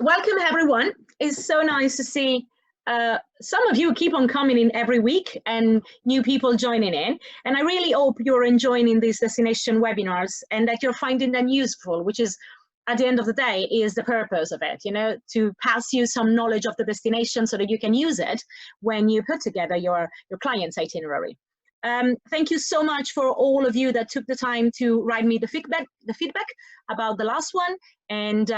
Welcome everyone. It's so nice to see some of you keep on coming in every week and new people joining in. And I really hope you're enjoying these destination webinars and that you're finding them useful, which is at the end of the day is the purpose of it, to pass you some knowledge of the destination so that you can use it when you put together your client's itinerary. Thank you so much for all of you that took the time to write me the feedback about the last one and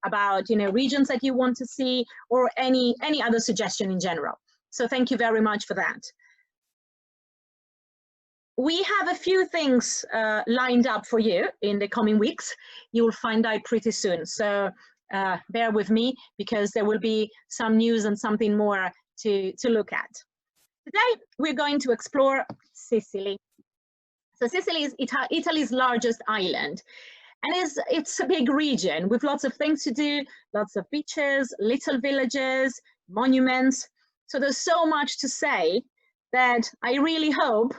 about regions that you want to see or any other suggestion in general. So thank you very much for that. We have a few things lined up for you in the coming weeks. You will find out pretty soon. So bear with me because there will be some news and something more to look at. Today, we're going to explore Sicily. So Sicily is Italy's largest island. And it's a big region with lots of things to do, lots of beaches, little villages, monuments. So there's so much to say that I really hope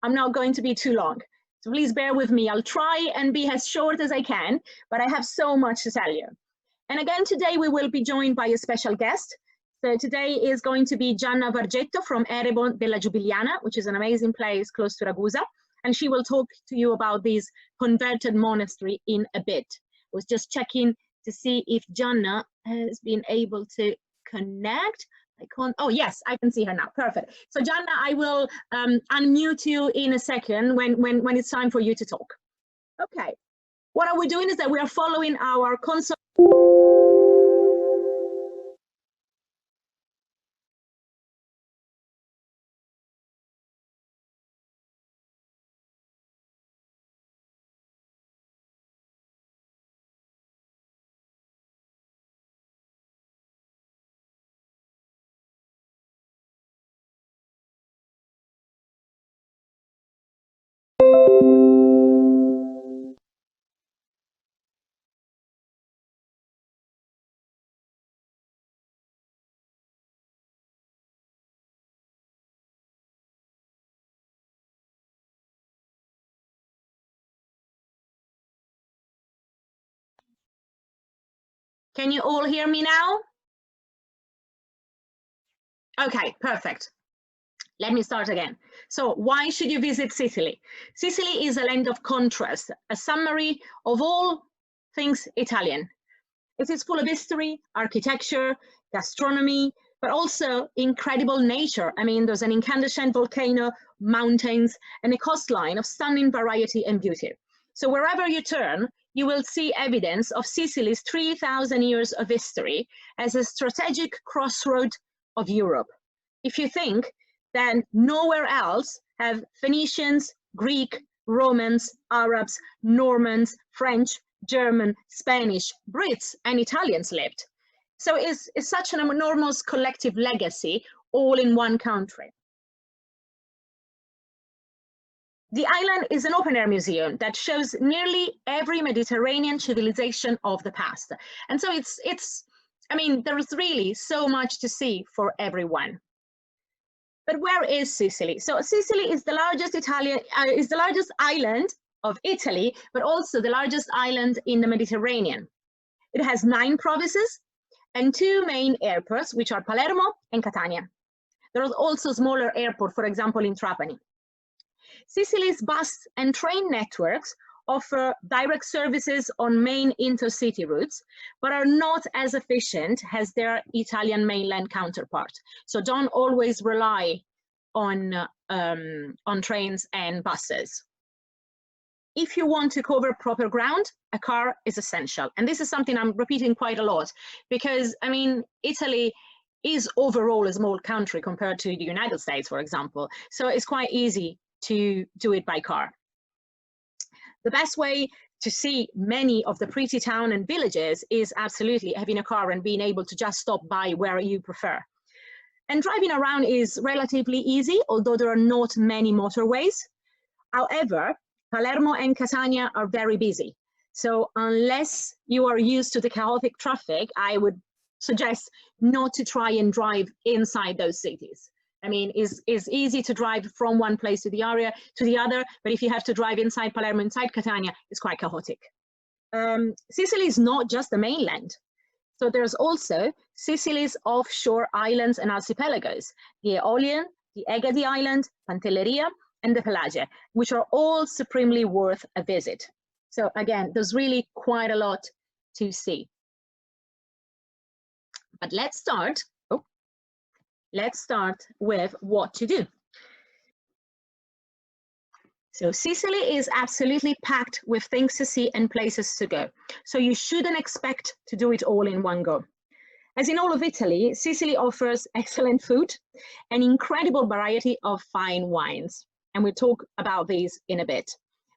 I'm not going to be too long. So please bear with me. I'll try and be as short as I can, but I have so much to tell you. And again, today we will be joined by a special guest. So today is going to be Gianna Vargetto from Erebo della Giubiliana, which is an amazing place close to Ragusa. And she will talk to you about this converted monastery in a bit. I was just checking to see if Gianna has been able to connect. I can't, oh yes, I can see her now, perfect. So Gianna, I will unmute you in a second when it's time for you to talk. Okay, what are we doing is that we are following our console. Can you all hear me now? Okay, perfect. Let me start again. So why should you visit Sicily? Sicily is a land of contrast, a summary of all things Italian. It is full of history, architecture, gastronomy, but also incredible nature. I mean, there's an incandescent volcano, mountains, and a coastline of stunning variety and beauty. So wherever you turn, you will see evidence of Sicily's 3,000 years of history as a strategic crossroad of Europe. If you think that nowhere else have Phoenicians, Greek, Romans, Arabs, Normans, French, German, Spanish, Brits, and Italians lived. So it's such an enormous collective legacy all in one country. The island is an open-air museum that shows nearly every Mediterranean civilization of the past. And so I mean, there's really so much to see for everyone. But where is Sicily? So Sicily is the largest island of Italy, but also the largest island in the Mediterranean. It has 9 provinces and 2 main airports, which are Palermo and Catania. There is also a smaller airport, for example, in Trapani. Sicily's bus and train networks offer direct services on main intercity routes, but are not as efficient as their Italian mainland counterpart. So don't always rely on trains and buses. If you want to cover proper ground, a car is essential. And this is something I'm repeating quite a lot because, I mean, Italy is overall a small country compared to the United States, for example. So it's quite easy to do it by car. The best way to see many of the pretty towns and villages is absolutely having a car and being able to just stop by where you prefer. And driving around is relatively easy, although there are not many motorways. However, Palermo and Catania are very busy. So unless you are used to the chaotic traffic, I would suggest not to try and drive inside those cities. I mean, it's easy to drive from one place to the area to the other, but if you have to drive inside Palermo, inside Catania, it's quite chaotic. Sicily is not just the mainland. So there's also Sicily's offshore islands and archipelagos, the Aeolian, the Egadi Island, Pantelleria, and the Pelagia, which are all supremely worth a visit. So again, there's really quite a lot to see. But let's start with what to do. So Sicily is absolutely packed with things to see and places to go. So you shouldn't expect to do it all in one go. As in all of Italy, Sicily offers excellent food, an incredible variety of fine wines. And we'll talk about these in a bit.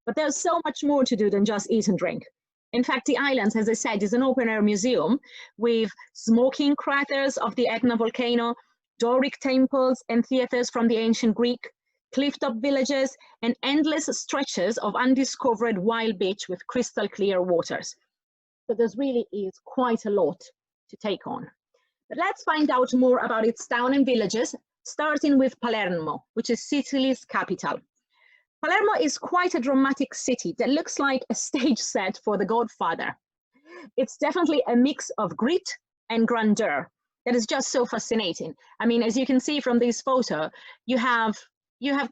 But there's so much more to do than just eat and drink. In fact, the islands, as I said, is an open-air museum with smoking craters of the Etna volcano, Doric temples and theaters from the ancient Greek, cliff-top villages, and endless stretches of undiscovered wild beach with crystal clear waters. So there really is quite a lot to take on. But let's find out more about its town and villages, starting with Palermo, which is Sicily's capital. Palermo is quite a dramatic city that looks like a stage set for The Godfather. It's definitely a mix of grit and grandeur that is just so fascinating. I mean, as you can see from this photo, you have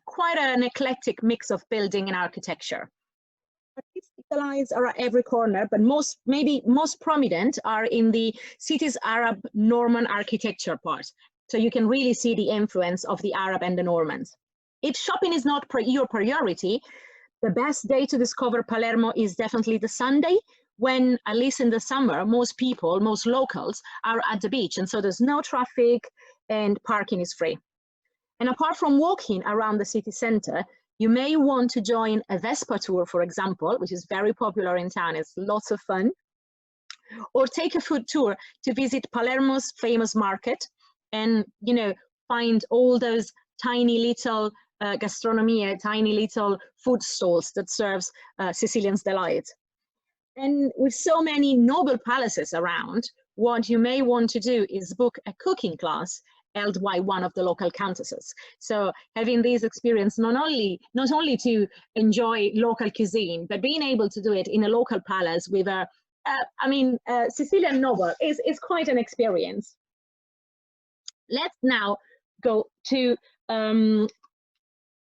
quite an eclectic mix of building and architecture. Artistic lines are at every corner, but maybe most prominent are in the city's Arab Norman architecture part. So you can really see the influence of the Arab and the Normans. If shopping is not your priority, the best day to discover Palermo is definitely the Sunday, when, at least in the summer, most locals are at the beach, and so there's no traffic and parking is free. And apart from walking around the city center, you may want to join a Vespa tour, for example, which is very popular in town. It's lots of fun. Or take a food tour to visit Palermo's famous market and, find all those tiny little gastronomia, tiny little food stalls that serves Sicilians' delight. And with so many noble palaces around, what you may want to do is book a cooking class held by one of the local countesses. So having this experience not only to enjoy local cuisine, but being able to do it in a local palace with a Sicilian noble is quite an experience. Let's now go to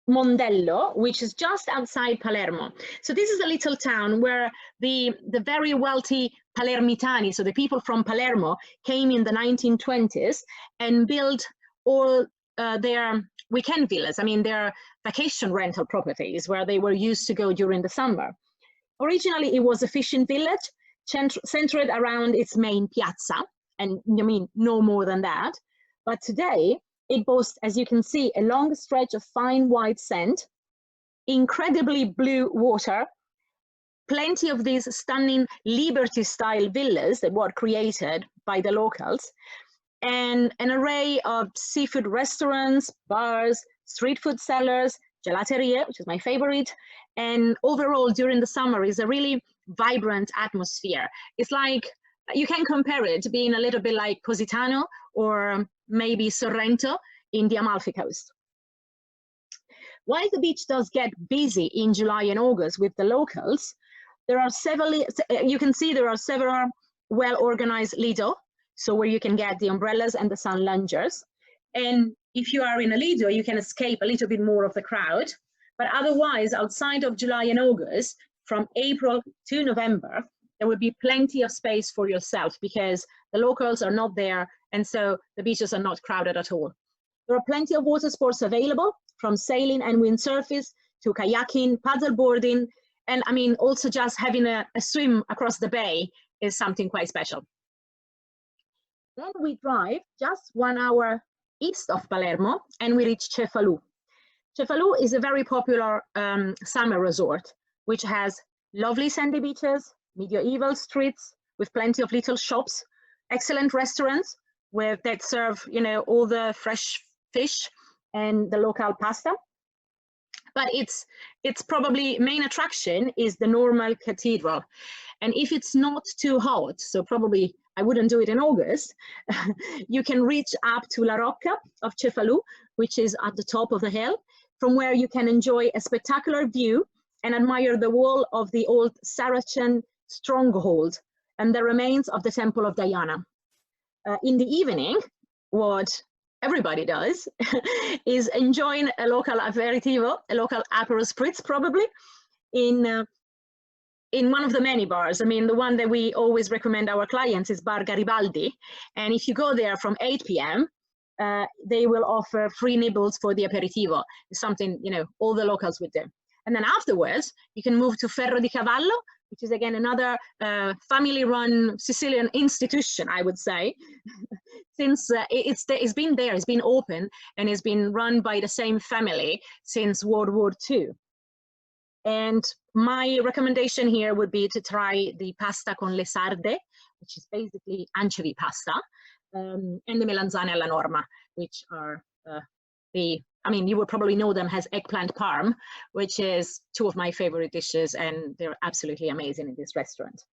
Mondello, which is just outside Palermo. So this is a little town where the very wealthy Palermitani, so the people from Palermo, came in the 1920s and built all their weekend villas, their vacation rental properties where they were used to go during the summer. Originally, it was a fishing village centered around its main piazza, and no more than that. But today, it boasts, as you can see, a long stretch of fine white sand, incredibly blue water, plenty of these stunning Liberty-style villas that were created by the locals, and an array of seafood restaurants, bars, street food sellers, gelateria, which is my favorite, and overall during the summer is a really vibrant atmosphere. It's like, you can compare it to being a little bit like Positano or maybe Sorrento in the Amalfi Coast. While the beach does get busy in July and August with the locals, there are several well-organized lido, so where you can get the umbrellas and the sun loungers. And if you are in a lido, you can escape a little bit more of the crowd. But otherwise, outside of July and August, from April to November, there will be plenty of space for yourself because the locals are not there, and so the beaches are not crowded at all. There are plenty of water sports available, from sailing and windsurfing to kayaking, paddleboarding, and also just having a swim across the bay is something quite special. Then we drive just 1 hour east of Palermo and we reach Cefalù. Cefalù is a very popular summer resort, which has lovely sandy beaches, medieval streets with plenty of little shops, excellent restaurants that serve, all the fresh fish and the local pasta. But its probably main attraction is the Normal Cathedral. And if it's not too hot, so probably I wouldn't do it in August, you can reach up to La Rocca of Cefalù, which is at the top of the hill, from where you can enjoy a spectacular view and admire the wall of the old Saracen stronghold and the remains of the Temple of Diana. In the evening, what everybody does is enjoying a local aperitivo, a local Aperol Spritz probably, in one of the many bars. I mean, the one that we always recommend our clients is Bar Garibaldi. And if you go there from 8 p.m., they will offer free nibbles for the aperitivo. It's something, you know, all the locals would do. And then afterwards, you can move to Ferro di Cavallo, which is again another family-run Sicilian institution, I would say, since it's been there, it's been open, and it's been run by the same family since World War II. And my recommendation here would be to try the pasta con le sarde, which is basically anchovy pasta, and the melanzane alla norma, which are I mean, you would probably know them as eggplant parm, which is two of my favorite dishes, and they're absolutely amazing in this restaurant.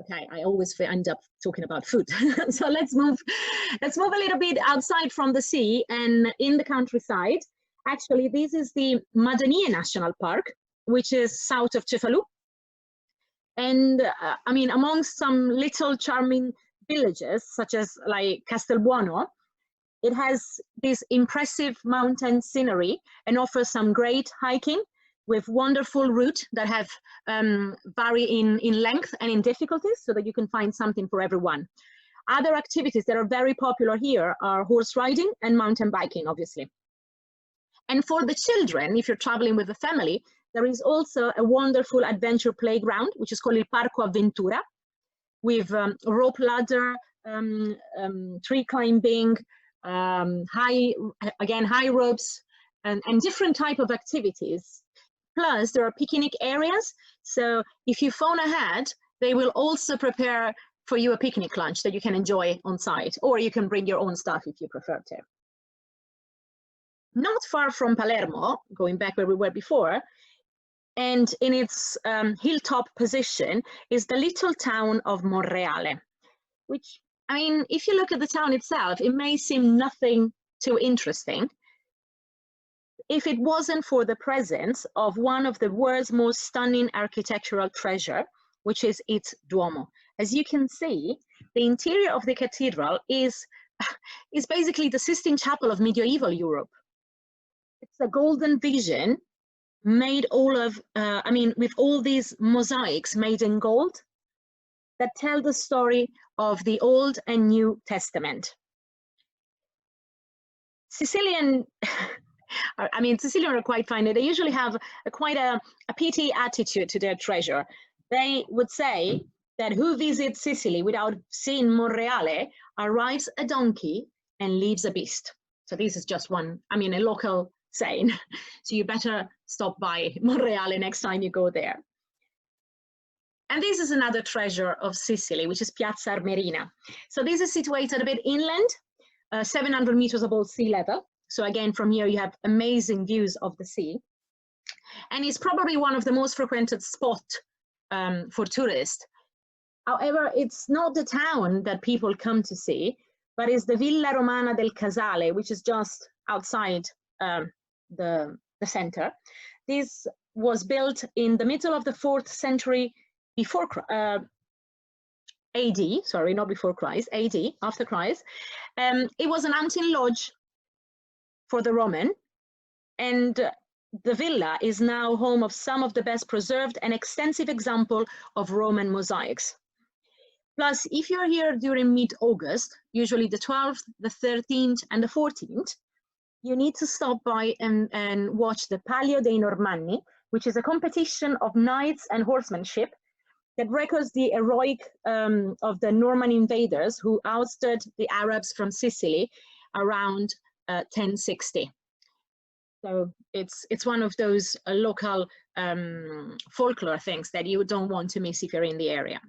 Okay, I always end up talking about food. So let's move a little bit outside from the sea and in the countryside. Actually, this is the Madanie National Park, which is south of Cefalù. And I mean, amongst some little charming villages, such as like Castelbuono, it has this impressive mountain scenery and offers some great hiking with wonderful routes that have vary in length and in difficulties, so that you can find something for everyone. Other activities that are very popular here are horse riding and mountain biking, obviously. And for the children, if you're traveling with a family, there is also a wonderful adventure playground, which is called Il Parco Avventura, with rope ladder, tree climbing, high ropes, and different type of activities. Plus, there are picnic areas. So if you phone ahead, they will also prepare for you a picnic lunch that you can enjoy on site, or you can bring your own stuff if you prefer to. Not far from Palermo, going back where we were before, and in its hilltop position, is the little town of Monreale, which, I mean, if you look at the town itself, it may seem nothing too interesting if it wasn't for the presence of one of the world's most stunning architectural treasure, which is its Duomo. As you can see, the interior of the cathedral is basically the Sistine Chapel of medieval Europe. It's a golden vision made all of, I mean, with all these mosaics made in gold that tell the story of the Old and New Testament. Sicilian are quite funny. They usually have quite a pity attitude to their treasure. They would say that who visits Sicily without seeing Monreale arrives a donkey and leaves a beast. So this is just one, I mean, a local saying. So you better stop by Monreale next time you go there. And this is another treasure of Sicily, which is Piazza Armerina. So this is situated a bit inland, 700 meters above sea level. So again, from here you have amazing views of the sea. And it's probably one of the most frequented spots for tourists. However, it's not the town that people come to see, but it's the Villa Romana del Casale, which is just outside the center. This was built in the middle of the 4th century before AD, sorry, not before Christ, AD, after Christ. It was an hunting lodge for the Roman, and the villa is now home of some of the best preserved and extensive example of Roman mosaics. Plus, if you're here during mid-August, usually the 12th, the 13th, and the 14th, you need to stop by and watch the Palio dei Normanni, which is a competition of knights and horsemanship that records the heroic of the Norman invaders who ousted the Arabs from Sicily around 1060. So it's one of those local folklore things that you don't want to miss if you're in the area.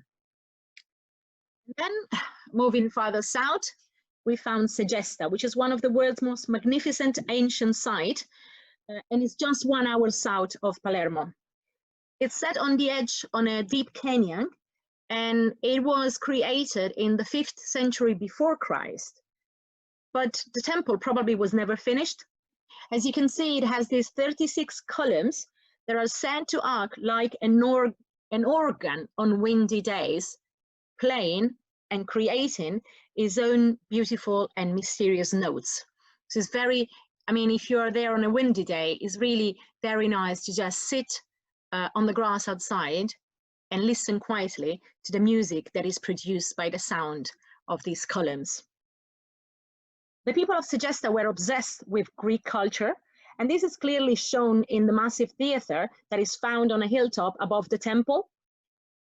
Then, moving farther south, we found Segesta, which is one of the world's most magnificent ancient sites, and it's just 1 hour south of Palermo. It's set on the edge on a deep canyon, and it was created in the 5th century before Christ. But the temple probably was never finished. As you can see, it has these 36 columns that are said to act like an organ on windy days. playing and creating his own beautiful and mysterious notes. So it's very, I mean, if you're there on a windy day, it's really very nice to just sit on the grass outside and listen quietly to the music that is produced by the sound of these columns. The people of Segesta were obsessed with Greek culture, and this is clearly shown in the massive theater that is found on a hilltop above the temple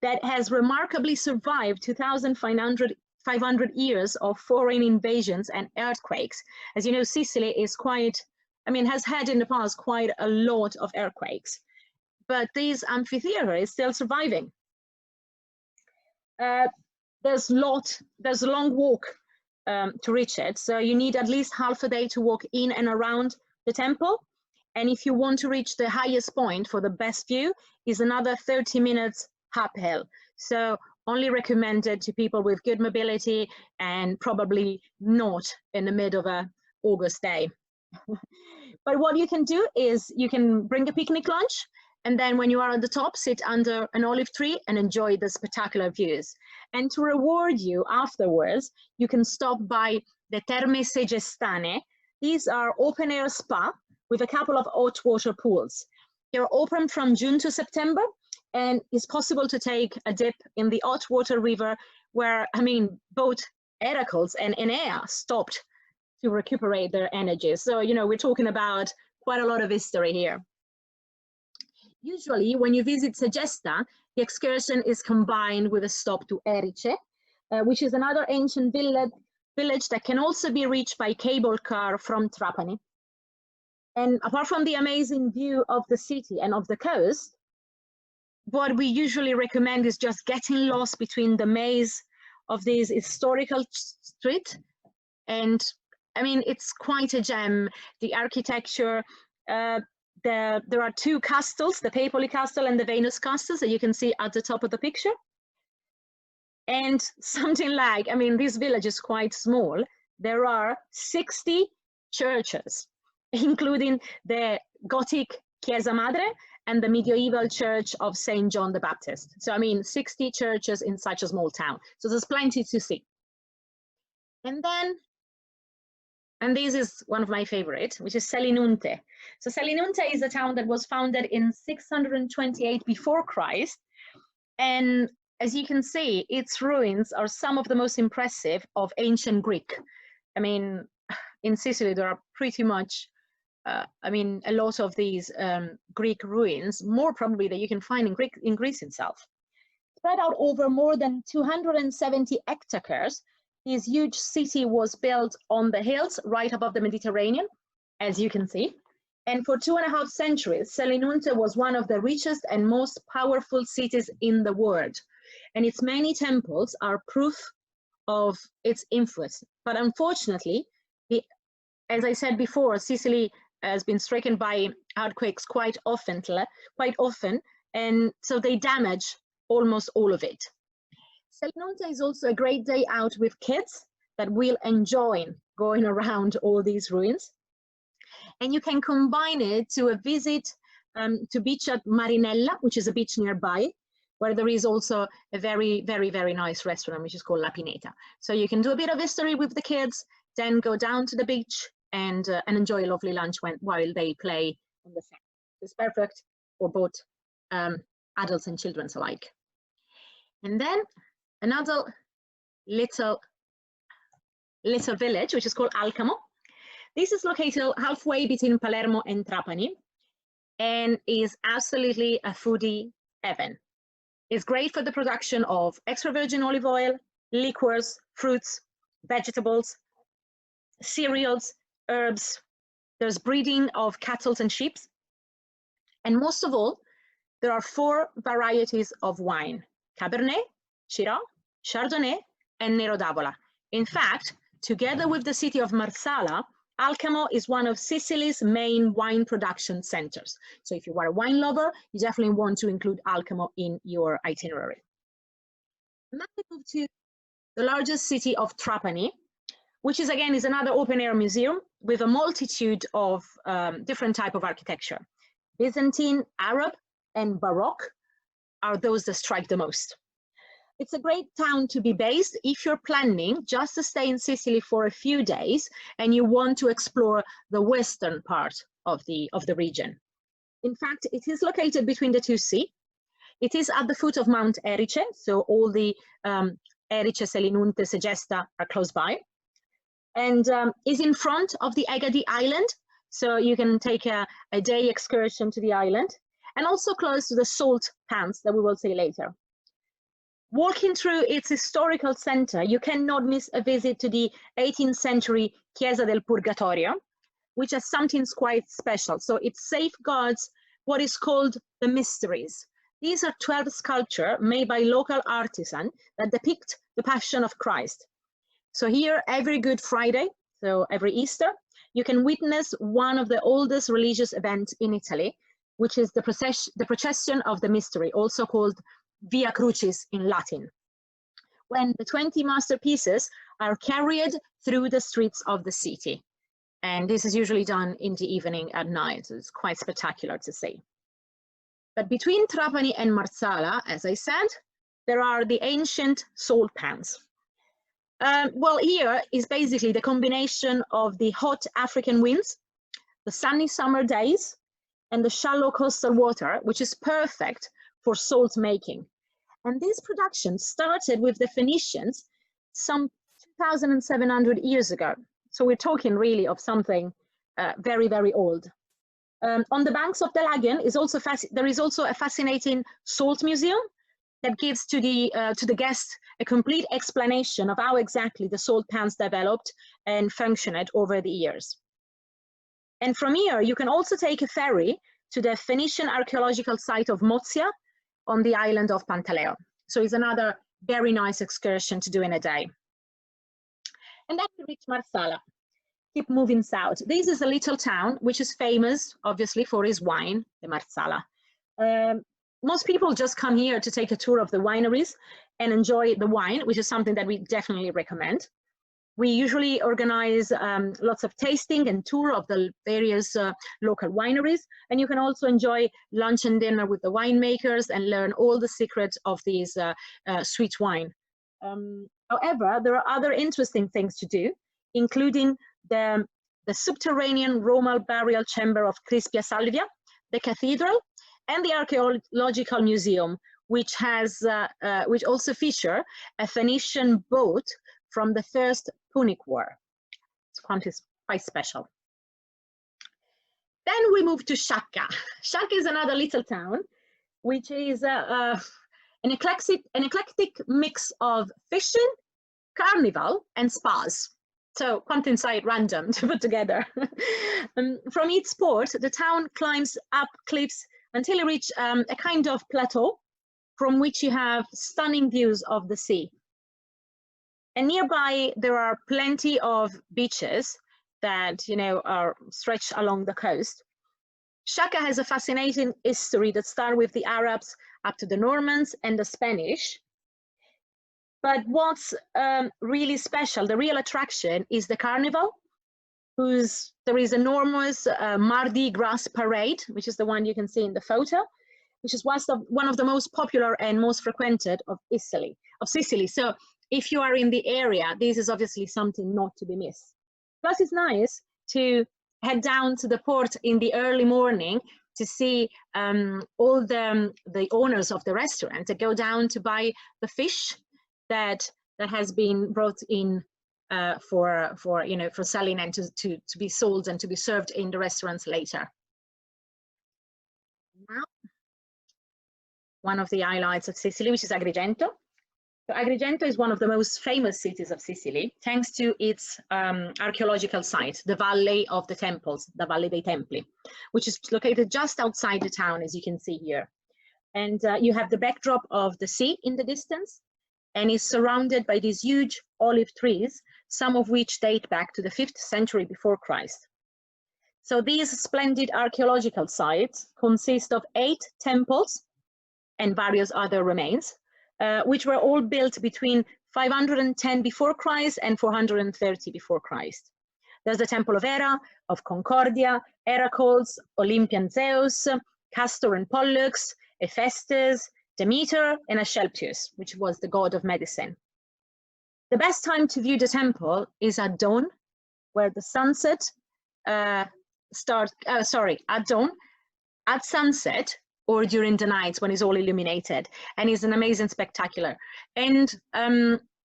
that has remarkably survived 2,500 years of foreign invasions and earthquakes. As you know, Sicily is quite, I mean, has had in the past quite a lot of earthquakes, but this amphitheater is still surviving. There's a long walk to reach it, so you need at least half a day to walk in and around the temple. And if you want to reach the highest point for the best view, is another 30 minutes uphill. So only recommended to people with good mobility and probably not in the middle of a August day. But what you can do is you can bring a picnic lunch, and then when you are at the top, sit under an olive tree and enjoy the spectacular views. And to reward you afterwards, you can stop by the Terme Segestane. These are open air spa with a couple of hot water pools. They're open from June to September, and it's possible to take a dip in the hot water river where, I mean, both Heracles and Aeneas stopped to recuperate their energy. So, you know, we're talking about quite a lot of history here. Usually, when you visit Segesta, the excursion is combined with a stop to Erice, which is another ancient village that can also be reached by cable car from Trapani. And apart from the amazing view of the city and of the coast, what we usually recommend is just getting lost between the maze of this historical street. And I mean, it's quite a gem. The architecture, there are two castles, the Papal Castle and the Venus Castle, that you can see at the top of the picture. And something like, I mean, this village is quite small. There are 60 churches, including the Gothic Chiesa Madre and the medieval church of St. John the Baptist. So, I mean, 60 churches in such a small town. So there's plenty to see. And then, and this is one of my favorite, which is Selinunte. So Selinunte is a town that was founded in 628 before Christ. And as you can see, its ruins are some of the most impressive of ancient Greek. I mean, in Sicily, there are pretty much, I mean, a lot of these Greek ruins, more probably that you can find in Greece itself. Spread out over more than 270 hectares, this huge city was built on the hills right above the Mediterranean, as you can see. And for 2.5 centuries, Selinunte was one of the richest and most powerful cities in the world. And its many temples are proof of its influence. But unfortunately, as I said before, Sicily has been stricken by earthquakes quite often, and so they damage almost all of it. Selinunte is also a great day out with kids that will enjoy going around all these ruins. And you can combine it to a visit to beach at Marinella, which is a beach nearby, where there is also a very, very, very nice restaurant, which is called La Pineta. So you can do a bit of history with the kids, then go down to the beach and enjoy a lovely lunch while they play on the sand. It's perfect for both adults and children alike. And then another little village, which is called Alcamo. This is located halfway between Palermo and Trapani, and is absolutely a foodie heaven. It's great for the production of extra virgin olive oil, liqueurs, fruits, vegetables, cereals, herbs. There's breeding of cattle and sheep. And most of all, there are 4 varieties of wine: Cabernet, Shiraz, Chardonnay, and Nero d'Avola. In fact, together with the city of Marsala, Alcamo is one of Sicily's main wine production centers. So if you are a wine lover, you definitely want to include Alcamo in your itinerary. Now we move to the largest city of Trapani, which is again is another open air museum with a multitude of different type of architecture. Byzantine, Arab, and Baroque are those that strike the most. It's a great town to be based if you're planning just to stay in Sicily for a few days and you want to explore the western part of the region. In fact, it is located between the two seas. It is at the foot of Mount Erice, so all the Erice, Selinunte, Segesta are close by, and is in front of the Egadi Island, so you can take a day excursion to the island, and also close to the salt pans that we will see later. Walking through its historical center, you cannot miss a visit to the 18th century Chiesa del Purgatorio, which has something quite special. So it safeguards what is called the mysteries. These are 12 sculptures made by local artisans that depict the Passion of Christ. So here, every Good Friday, so every Easter, you can witness one of the oldest religious events in Italy, which is the procession of the mystery, also called Via Crucis in Latin, when the 20 masterpieces are carried through the streets of the city. And this is usually done in the evening at night. So it's quite spectacular to see. But between Trapani and Marsala, as I said, there are the ancient salt pans. Well, here is basically the combination of the hot African winds, the sunny summer days, and the shallow coastal water, which is perfect for salt making. And this production started with the Phoenicians some 2,700 years ago. So we're talking really of something very, very old. On the banks of the Lagan there is also a fascinating salt museum that gives to the guests a complete explanation of how exactly the salt pans developed and functioned over the years. And from here, you can also take a ferry to the Phoenician archaeological site of Mozia on the island of Pantaleo. So it's another very nice excursion to do in a day. And then we reach Marsala. Keep moving south. This is a little town which is famous, obviously, for its wine, the Marsala. Most people just come here to take a tour of the wineries and enjoy the wine, which is something that we definitely recommend. We usually organize lots of tasting and tour of the various local wineries, and you can also enjoy lunch and dinner with the winemakers and learn all the secrets of these sweet wine. However, there are other interesting things to do, including the subterranean Roman burial chamber of Crispia Salvia, the cathedral, and the archaeological museum, which also feature a Phoenician boat from the First Punic War. It's quite special. Then we move to Sciacca. Sciacca is another little town, which is an eclectic mix of fishing, carnival, and spas. So quite inside random to put together. From its port, the town climbs up cliffs until you reach a kind of plateau from which you have stunning views of the sea. And nearby, there are plenty of beaches that, are stretched along the coast. Sciacca has a fascinating history that starts with the Arabs up to the Normans and the Spanish. But what's really special, the real attraction, is the carnival, there is enormous Mardi Gras parade, which is the one you can see in the photo, which is one of the most popular and most frequented of Sicily. So if you are in the area, this is obviously something not to be missed. Plus, it's nice to head down to the port in the early morning to see all the owners of the restaurant that go down to buy the fish that has been brought in for selling and to be sold and to be served in the restaurants later. Now, one of the highlights of Sicily, which is Agrigento. So Agrigento is one of the most famous cities of Sicily, thanks to its archaeological site, the Valley of the Temples, the Valle dei Templi, which is located just outside the town, as you can see here. And you have the backdrop of the sea in the distance, and is surrounded by these huge olive trees, some of which date back to the 5th century before Christ. So these splendid archaeological sites consist of 8 temples and various other remains, which were all built between 510 before Christ and 430 before Christ. There's the Temple of Hera, of Concordia, Heracles, Olympian Zeus, Castor and Pollux, Hephaestus, Demeter and Asclepius, which was the god of medicine. The best time to view the temple is at dawn, where the sunset starts, at dawn, at sunset, or during the nights when it's all illuminated, and it's an amazing spectacular. And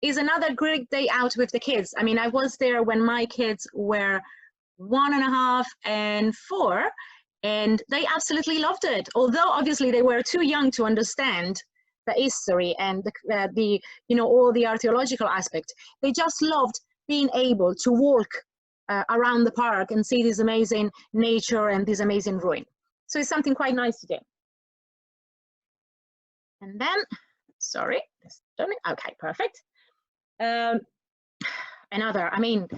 is another great day out with the kids. I mean, I was there when my kids were 1.5 and 4, and they absolutely loved it. Although obviously they were too young to understand the history and the all the archaeological aspect. They just loved being able to walk around the park and see this amazing nature and this amazing ruin. So it's something quite nice to do. And then, sorry, okay, perfect. Another, I mean,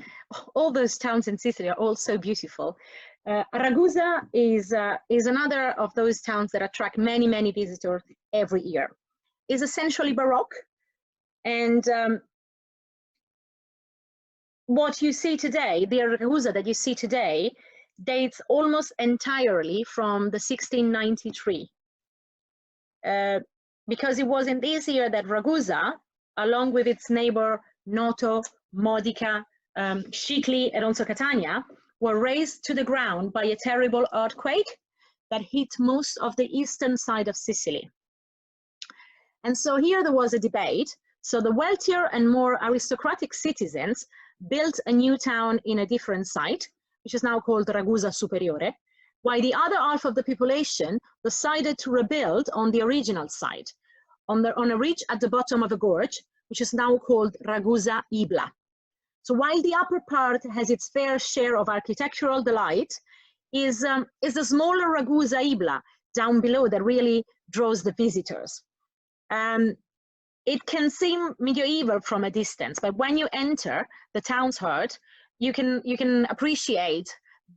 all those towns in Sicily are all so beautiful. Ragusa is another of those towns that attract many, many visitors every year. It's essentially Baroque, and what you see today, the Ragusa that you see today, dates almost entirely from the 1693. Because it was in this year that Ragusa, along with its neighbor Noto, Modica, Sicily, and also Catania, were razed to the ground by a terrible earthquake that hit most of the eastern side of Sicily. And so here there was a debate. So the wealthier and more aristocratic citizens built a new town in a different site, which is now called Ragusa Superiore, while the other half of the population decided to rebuild on the original site, on a ridge at the bottom of a gorge, which is now called Ragusa Ibla. So while the upper part has its fair share of architectural delight, is the smaller Ragusa Ibla down below that really draws the visitors. It can seem medieval from a distance, but when you enter the town's heart, you can appreciate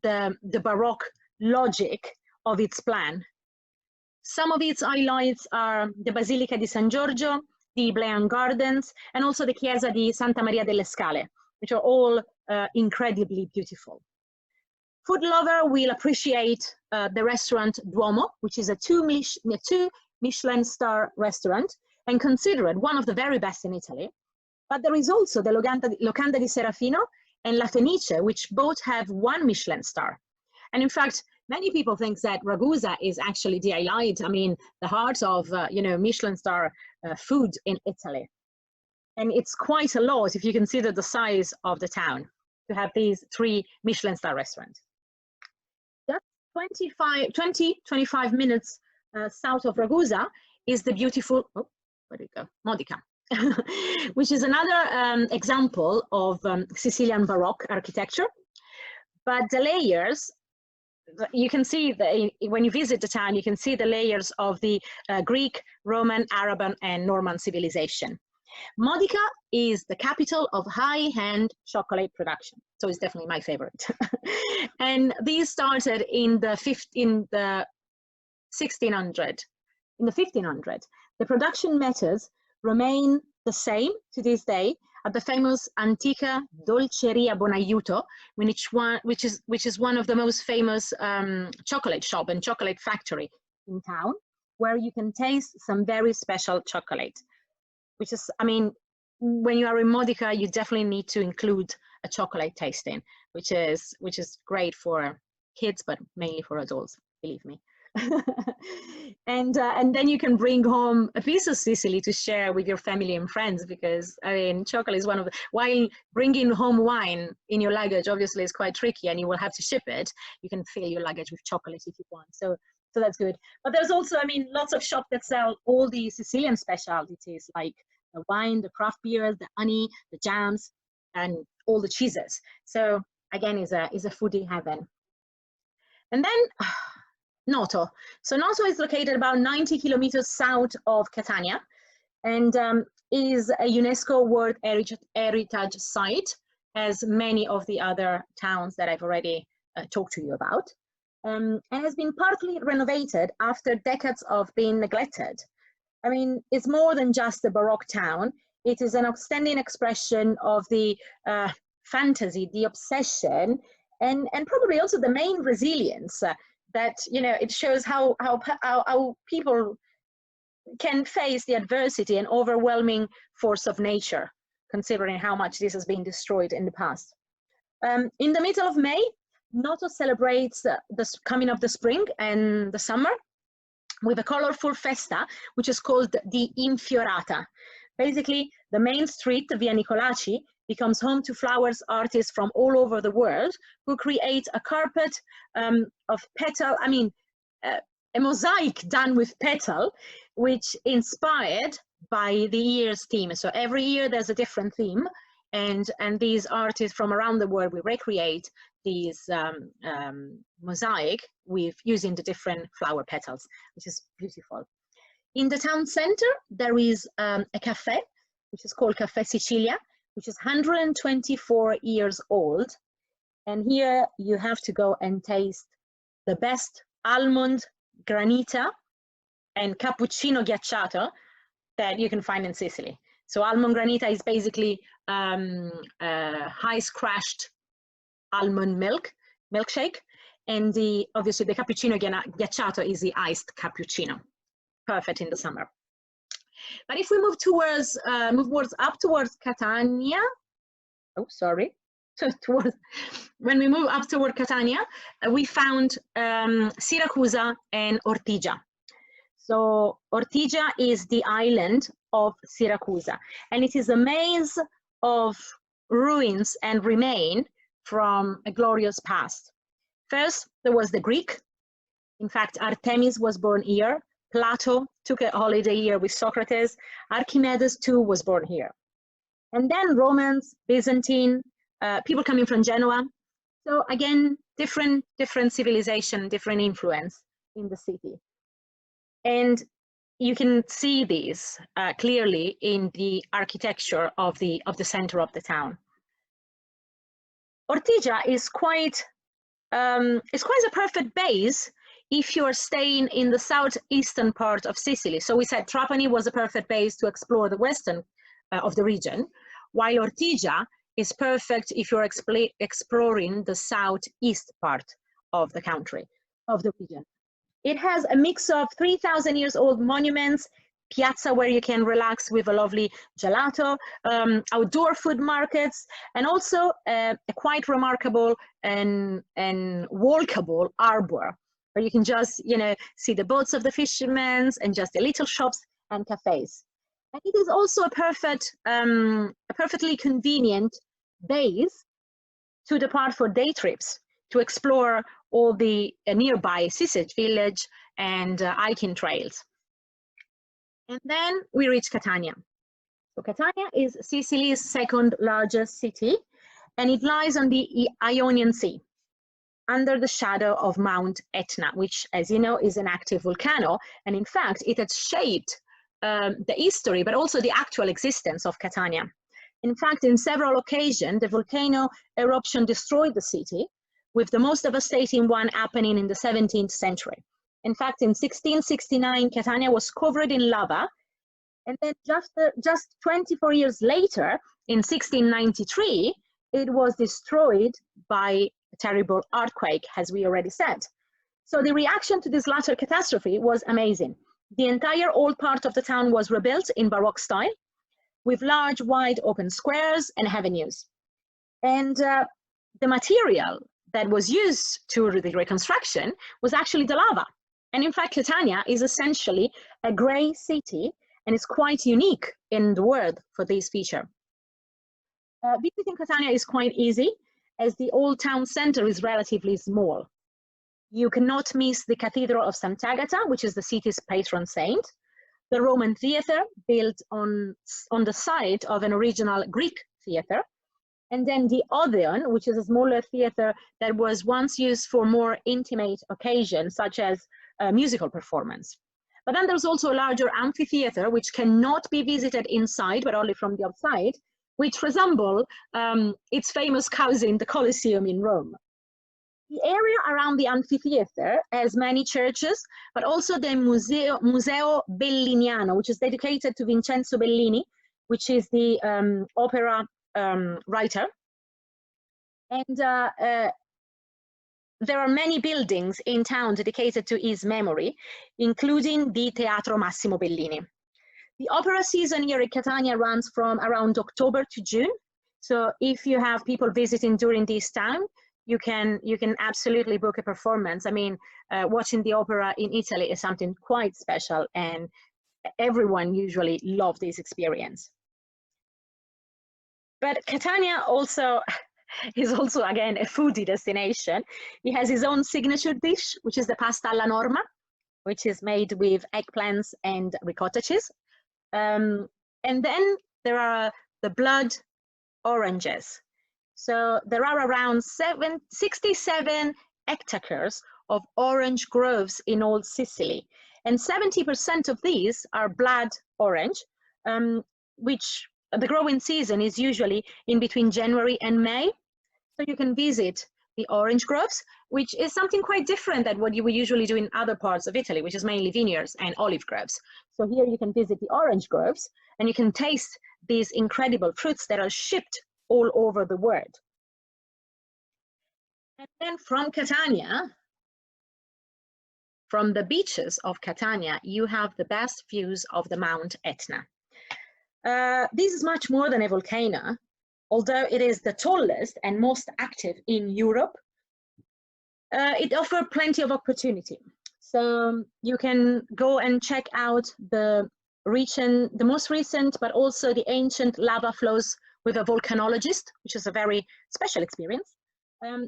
the Baroque logic of its plan. Some of its highlights are the Basilica di San Giorgio, the Iblean Gardens, and also the Chiesa di Santa Maria delle Scale, which are all incredibly beautiful. Food lover will appreciate the restaurant Duomo, which is a two Michelin star restaurant and considered one of the very best in Italy. But there is also the Locanda di Serafino and La Fenice, which both have 1 Michelin star. And in fact, many people think that Ragusa is actually the highlight, I mean, the heart of, Michelin star food in Italy. And it's quite a lot if you consider the size of the town to have these 3 Michelin star restaurants. Just 25 minutes south of Ragusa is the beautiful, oh, where did it go? Modica, which is another example of Sicilian Baroque architecture. But the layers, you can see when you visit the town, you can see the layers of the Greek, Roman, Arab, and Norman civilization. Modica is the capital of high-end chocolate production, so it's definitely my favorite. And these started in the 1600. In the 1500s, the production methods remain the same to this day at the famous Antica Dolceria Bonaiuto, which is one of the most famous chocolate shop and chocolate factory in town, where you can taste some very special chocolate. Which is, I mean, when you are in Modica, you definitely need to include a chocolate tasting, which is great for kids, but mainly for adults, believe me. And then you can bring home a piece of Sicily to share with your family and friends, because I mean, chocolate is one of the, while bringing home wine in your luggage obviously is quite tricky and you will have to ship it, you can fill your luggage with chocolate if you want. So that's good. But there's also, I mean, lots of shops that sell all the Sicilian specialties like the wine, the craft beers, the honey, the jams, and all the cheeses. So again, is a foodie heaven. And then Noto. So Noto is located about 90 kilometers south of Catania and is a UNESCO World Heritage Site, as many of the other towns that I've already talked to you about, and has been partly renovated after decades of being neglected. I mean, it's more than just a Baroque town. It is an outstanding expression of the fantasy, the obsession, and probably also the main resilience that, you know, it shows how people can face the adversity and overwhelming force of nature, considering how much this has been destroyed in the past. In the middle of May, Noto celebrates the coming of the spring and the summer with a colorful festa, which is called the Infiorata. Basically, the main street, Via Nicolaci, becomes home to flowers artists from all over the world who create a carpet of petal, a mosaic done with petal, which inspired by the year's theme. So every year there's a different theme, and these artists from around the world will recreate these mosaic with using the different flower petals, which is beautiful. In the town center, there is a cafe, which is called Cafe Sicilia, which is 124 years old. And here you have to go and taste the best almond granita and cappuccino ghiacciato that you can find in Sicily. So almond granita is basically ice crushed almond milkshake, and obviously the cappuccino ghiacciato is the iced cappuccino, perfect in the summer. But if we move towards up towards Catania, when we move up toward Catania, we found Siracusa and Ortigia. So Ortigia is the island of Siracusa, and it is a maze of ruins and remain from a glorious past. First, there was the Greek. In fact, Artemis was born here. Plato took a holiday here with Socrates. Archimedes too was born here. And then Romans, Byzantine, people coming from Genoa. So again, different civilization, different influence in the city. And you can see these clearly in the architecture of the center of the town. Ortigia is quite a perfect base if you're staying in the southeastern part of Sicily. So we said Trapani was a perfect base to explore the western of the region, while Ortigia is perfect if you're exploring the southeast part of the country, of the region. It has a mix of 3,000 years old monuments, piazza where you can relax with a lovely gelato, outdoor food markets, and also a quite remarkable and walkable arbor where you can just, see the boats of the fishermen and just the little shops and cafes. And it is also a perfectly convenient base to depart for day trips to explore all the nearby seaside village and hiking trails. And then we reach Catania. So Catania is Sicily's second largest city, and it lies on the Ionian Sea, under the shadow of Mount Etna, which, as you know, is an active volcano. And in fact, it has shaped the history, but also the actual existence of Catania. In fact, in several occasions, the volcano eruption destroyed the city, with the most devastating one happening in the 17th century. In fact, in 1669, Catania was covered in lava, and then just 24 years later, in 1693, it was destroyed by a terrible earthquake, as we already said. So the reaction to this latter catastrophe was amazing. The entire old part of the town was rebuilt in Baroque style, with large, wide open squares and avenues. And the material that was used to the reconstruction was actually the lava. And in fact, Catania is essentially a gray city, and it's quite unique in the world for this feature. Visiting Catania is quite easy, as the old town center is relatively small. You cannot miss the Cathedral of Sant'Agata, which is the city's patron saint, the Roman theater built on the site of an original Greek theater, and then the Odeon, which is a smaller theater that was once used for more intimate occasions, such as a musical performance. But then there's also a larger amphitheater, which cannot be visited inside, but only from the outside, which resemble its famous cousin, the Colosseum in Rome. The area around the amphitheater has many churches, but also the Museo Belliniano, which is dedicated to Vincenzo Bellini, which is the opera writer. And there are many buildings in town dedicated to his memory, including the Teatro Massimo Bellini. The opera season here in Catania runs from around October to June. So if you have people visiting during this time, you can absolutely book a performance. I mean, watching the opera in Italy is something quite special, and everyone usually loves this experience. But Catania also is also, again, a foodie destination. It has its own signature dish, which is the pasta alla norma, which is made with eggplants and ricotta cheese. And then there are the blood oranges. So there are around 67 hectares of orange groves in all Sicily. And 70% of these are blood orange, which the growing season is usually in between January and May. So you can visit the orange groves, which is something quite different than what you would usually do in other parts of Italy, which is mainly vineyards and olive groves. So here you can visit the orange groves, and you can taste these incredible fruits that are shipped all over the world. And then from Catania, from the beaches of Catania, you have the best views of the Mount Etna. This is much more than a volcano. Although it is the tallest and most active in Europe, it offers plenty of opportunity. So you can go and check out the most recent, but also the ancient lava flows with a volcanologist, which is a very special experience.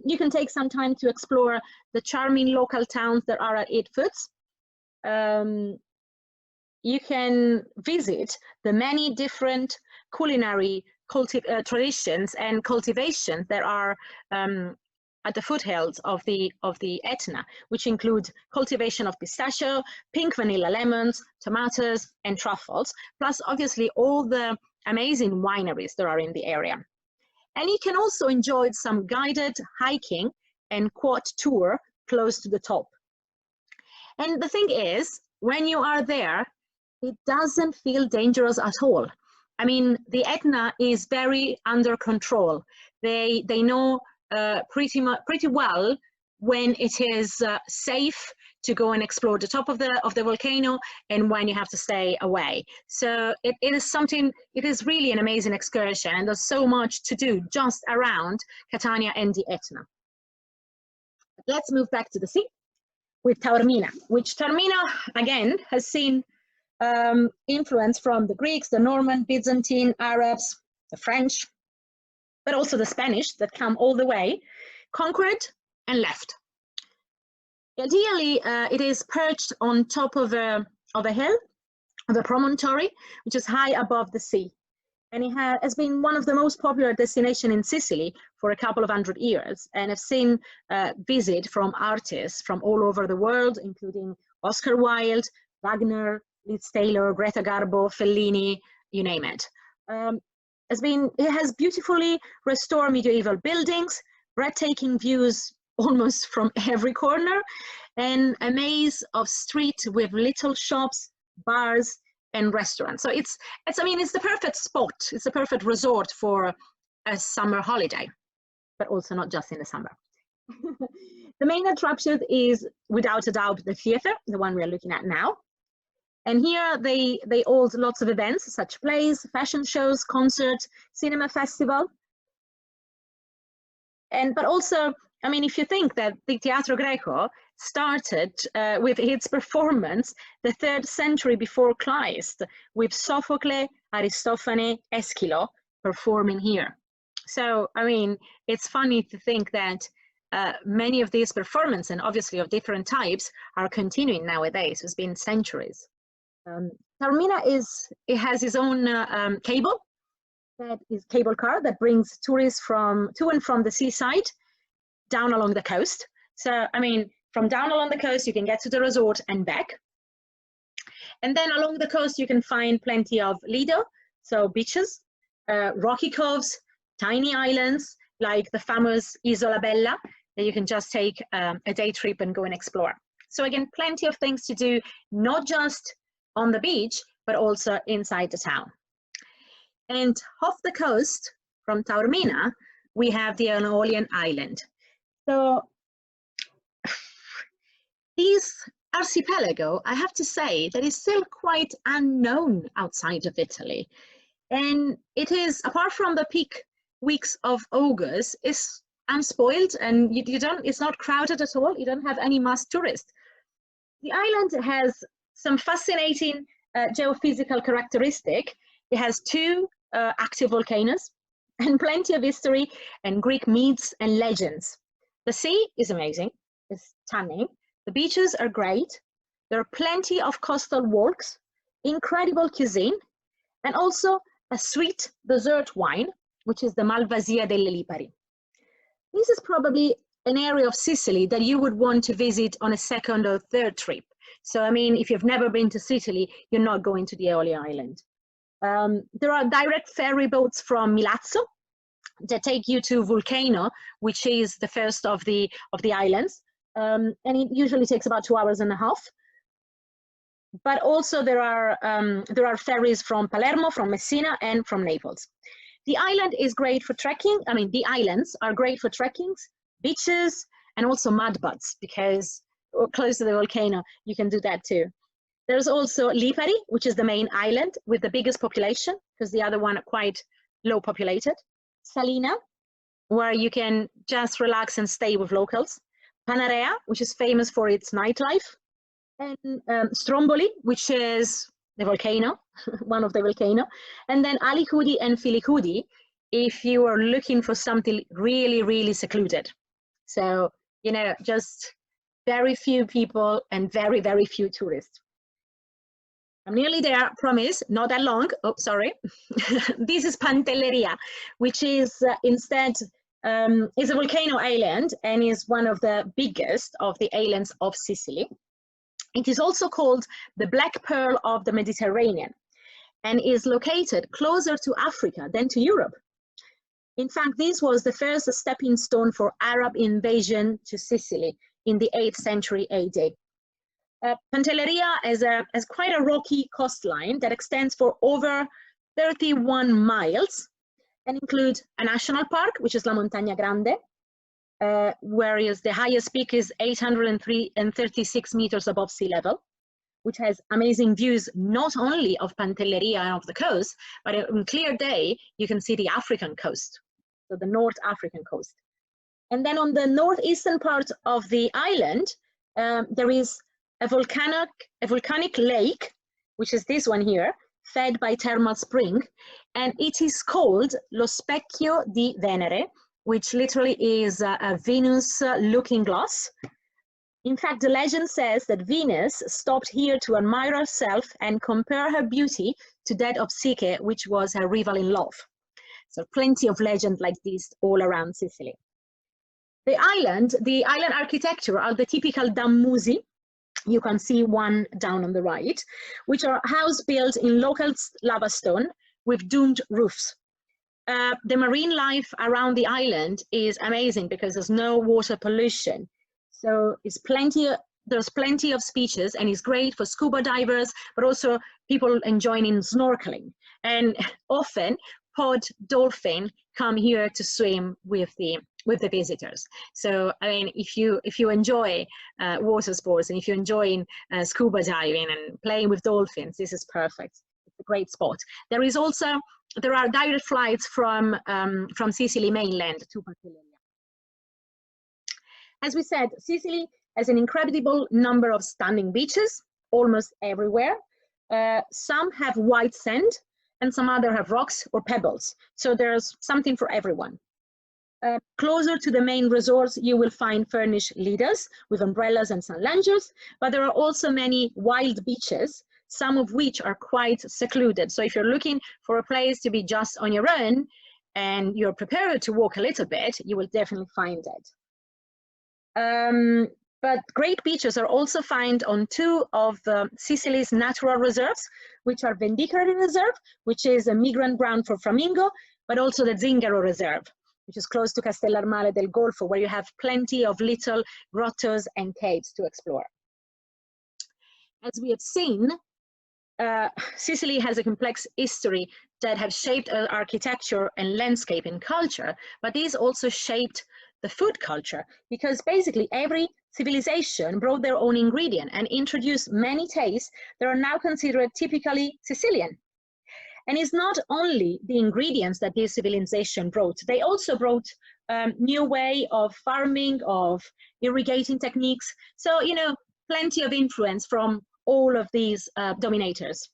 You can take some time to explore the charming local towns that are at its foot. You can visit the many different culinary traditions and cultivations that are at the foothills of the Etna, which include cultivation of pistachio, pink vanilla lemons, tomatoes, and truffles, plus obviously all the amazing wineries that are in the area. And you can also enjoy some guided hiking and quad tour close to the top. And the thing is, when you are there, it doesn't feel dangerous at all. I mean, the Etna is very under control. They know pretty well when it is safe to go and explore the top of the volcano and when you have to stay away. So it is really an amazing excursion, and there's so much to do just around Catania and the Etna. Let's move back to the sea with Taormina, which Taormina, again, has seen influence from the Greeks, the Norman, Byzantine, Arabs, the French, but also the Spanish that come all the way, conquered and left. Ideally, it is perched on top of a hill, of a promontory, which is high above the sea. And it has been one of the most popular destinations in Sicily for a couple of 100 years, and I've seen visit from artists from all over the world, including Oscar Wilde, Wagner, Liz Taylor, Greta Garbo, Fellini, you name it. It has beautifully restored medieval buildings, breathtaking views almost from every corner, and a maze of streets with little shops, bars, and restaurants. So it's the perfect spot. It's a perfect resort for a summer holiday, but also not just in the summer. The main attraction is, without a doubt, the theater, the one we are looking at now. And here they hold lots of events, such plays, fashion shows, concerts, cinema festival. But also, I mean, if you think that the Teatro Greco started with its performance the 3rd century before Christ, with Sophocles, Aristophanes, Aeschylus performing here. So, I mean, it's funny to think that many of these performances, and obviously of different types, are continuing nowadays. It's been centuries. Taormina has its own cable car that brings tourists to and from the seaside down along the coast. So, I mean, from down along the coast, you can get to the resort and back. And then along the coast, you can find plenty of lido, so beaches, rocky coves, tiny islands, like the famous Isola Bella, that you can just take a day trip and go and explore. So again, plenty of things to do, not just on the beach, but also inside the town. And off the coast from Taormina, we have the Aeolian Island. So This archipelago, I have to say, that is still quite unknown outside of Italy. And it is, apart from the peak weeks of August, is unspoiled, and you don't, it's not crowded at all. You don't have any mass tourists. The island has some fascinating geophysical characteristic. It has two active volcanoes and plenty of history and Greek myths and legends. The sea is amazing, it's stunning. The beaches are great. There are plenty of coastal walks, incredible cuisine, and also a sweet dessert wine, which is the Malvasia delle Lipari. This is probably an area of Sicily that you would want to visit on a second or third trip. So, I mean, if you've never been to Sicily, you're not going to the Eole Island. There are direct ferry boats from Milazzo that take you to Vulcano, which is the first of the islands, and it usually takes about 2.5 hours. But also there are ferries from Palermo, from Messina, and from Naples. The island is great for trekking. I mean, the islands are great for trekkings, beaches, and also mud baths, because close to the volcano, you can do that too. There's also Lipari, which is the main island with the biggest population, because the other one are quite low populated. Salina, where you can just relax and stay with locals. Panarea, which is famous for its nightlife. And Stromboli, which is the volcano, one of the volcano. And then Alicudi and Filicudi, if you are looking for something really, really secluded. So, you know, just very few people and very, very few tourists. I'm nearly there, promise, not that long. Oh, sorry. This is Pantelleria, which is instead is a volcano island and is one of the biggest of the islands of Sicily. It is also called the Black Pearl of the Mediterranean and is located closer to Africa than to Europe. In fact, this was the first stepping stone for Arab invasion to Sicily in the 8th century AD. Pantelleria has quite a rocky coastline that extends for over 31 miles and includes a national park, which is La Montagna Grande, whereas the highest peak is 836 meters above sea level, which has amazing views not only of Pantelleria and of the coast, but on clear day, you can see the African coast, so the North African coast. And then on the northeastern part of the island, there is a volcanic lake, which is this one here, fed by thermal spring, and it is called Lo Specchio di Venere, which literally is a Venus looking glass. In fact, the legend says that Venus stopped here to admire herself and compare her beauty to that of Psyche, which was her rival in love. So plenty of legends like this all around Sicily. The island architecture are the typical dammusi. You can see one down on the right, which are house built in local lava stone with domed roofs. The marine life around the island is amazing because there's no water pollution. So there's plenty of species, and it's great for scuba divers, but also people enjoying snorkeling. And often pod dolphin come here to swim with the visitors. So I mean, if you enjoy water sports and if you're enjoying scuba diving and playing with dolphins, this is perfect. It's a great spot. There are direct flights from Sicily mainland to Pantelleria. As we said, Sicily has an incredible number of stunning beaches, almost everywhere. Some have white sand, and some other have rocks or pebbles. So there's something for everyone. Closer to the main resorts, you will find furnished lidas with umbrellas and sun loungers, but there are also many wild beaches, some of which are quite secluded. So if you're looking for a place to be just on your own and you're prepared to walk a little bit, you will definitely find it. But great beaches are also found on two of Sicily's natural reserves, which are Vendicare Reserve, which is a migrant ground for flamingo, but also the Zingaro Reserve, which is close to Castellarmale del Golfo, where you have plenty of little grottos and caves to explore. As we have seen, Sicily has a complex history that have shaped architecture and landscape and culture, but these also shaped the food culture, because basically every civilization brought their own ingredient and introduced many tastes that are now considered typically Sicilian. And it's not only the ingredients that this civilization brought, they also brought new way of farming, of irrigating techniques. So, you know, plenty of influence from all of these dominators.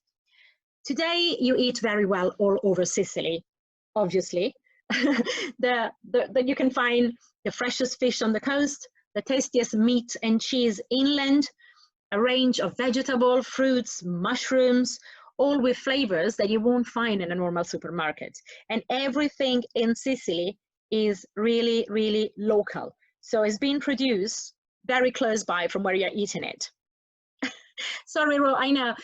Today, you eat very well all over Sicily, obviously. You can find the freshest fish on the coast, the tastiest meat and cheese inland, a range of vegetable, fruits, mushrooms, all with flavors that you won't find in a normal supermarket. And everything in Sicily is really, really local. So it's being produced very close by from where you're eating it. Sorry, Ro, I know.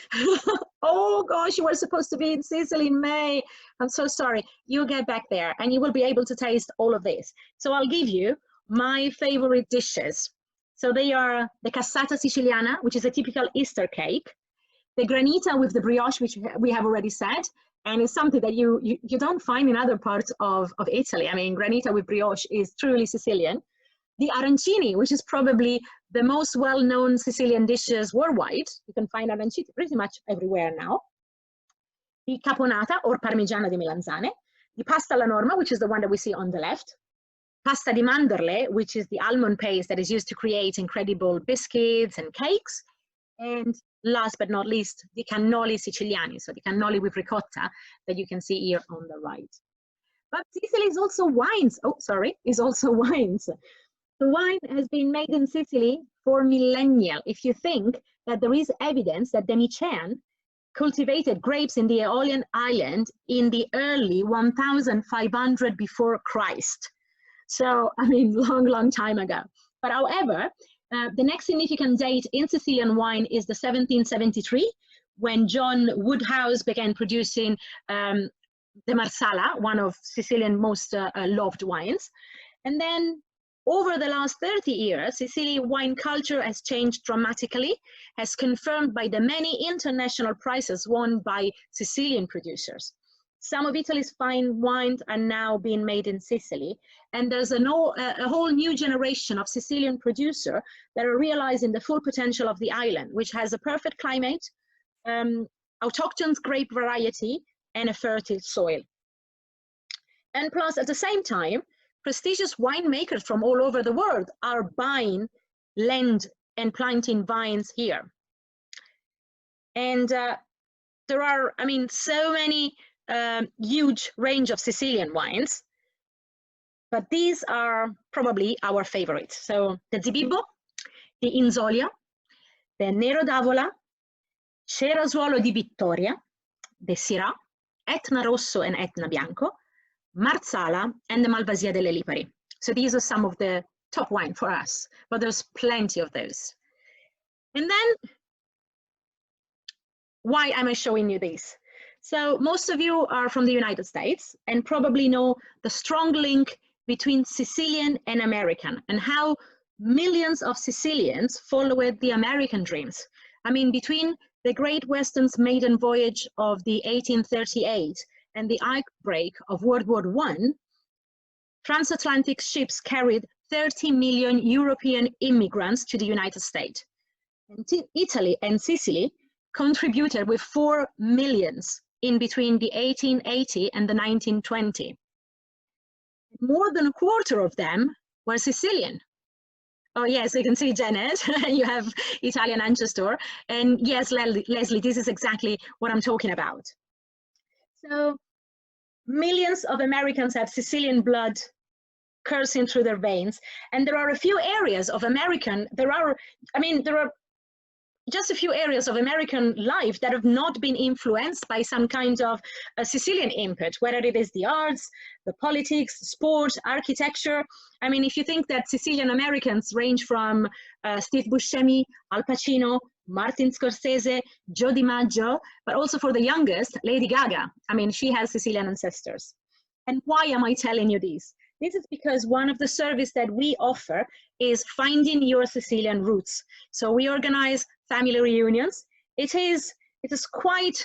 Oh gosh, you were supposed to be in Sicily in May. I'm so sorry. You'll get back there and you will be able to taste all of this. So I'll give you my favorite dishes. So they are the cassata siciliana, which is a typical Easter cake, the granita with the brioche, which we have already said, and it's something that you don't find in other parts of Italy. I mean, granita with brioche is truly Sicilian. The arancini, which is probably the most well-known Sicilian dishes worldwide. You can find arancini pretty much everywhere now. The caponata, or parmigiana di melanzane. The pasta alla norma, which is the one that we see on the left. Pasta di mandorle, which is the almond paste that is used to create incredible biscuits and cakes. And last but not least, the cannoli siciliani, so the cannoli with ricotta that you can see here on the right. But Sicily is also wines. Oh, sorry, is also wines. The wine has been made in Sicily for millennia. If you think that there is evidence that Domitian cultivated grapes in the Aeolian island in the early 1500 before Christ. So, I mean, long time ago. But however, the next significant date in Sicilian wine is the 1773, when John Woodhouse began producing the Marsala, one of Sicilian most loved wines. And then over the last 30 years, Sicilian wine culture has changed dramatically, as confirmed by the many international prizes won by Sicilian producers. Some of Italy's fine wines are now being made in Sicily, and there's a whole new generation of Sicilian producers that are realizing the full potential of the island, which has a perfect climate, autochthon grape variety, and a fertile soil. And plus, at the same time, prestigious winemakers from all over the world are buying land and planting vines here. And there are, I mean, so many huge range of Sicilian wines, but these are probably our favorites. So the Zibibbo, the Inzolia, the Nero d'Avola, Cerasuolo di Vittoria, the Syrah, Etna Rosso and Etna Bianco, Marsala, and the Malvasia delle Lipari. So these are some of the top wine for us, but there's plenty of those. And then, why am I showing you this? So most of you are from the United States and probably know the strong link between Sicilian and American, and how millions of Sicilians followed the American dreams. I mean, between the Great Western's maiden voyage of the 1838 and the outbreak of World War I, transatlantic ships carried 30 million European immigrants to the United States. And Italy and Sicily contributed with 4 million in between the 1880 and the 1920. More than a quarter of them were Sicilian. Oh yes, you can see Janet, you have Italian ancestor. And yes, Leslie, this is exactly what I'm talking about. So millions of Americans have Sicilian blood coursing through their veins. And there are a few areas of there are just a few areas of American life that have not been influenced by some kind of Sicilian input, whether it is the arts, the politics, sport, architecture. I mean, if you think that Sicilian Americans range from Steve Buscemi, Al Pacino, Martin Scorsese, Joe DiMaggio, but also for the youngest, Lady Gaga. I mean, she has Sicilian ancestors. And why am I telling you this? This is because one of the services that we offer is finding your Sicilian roots. So we organize family reunions. It is quite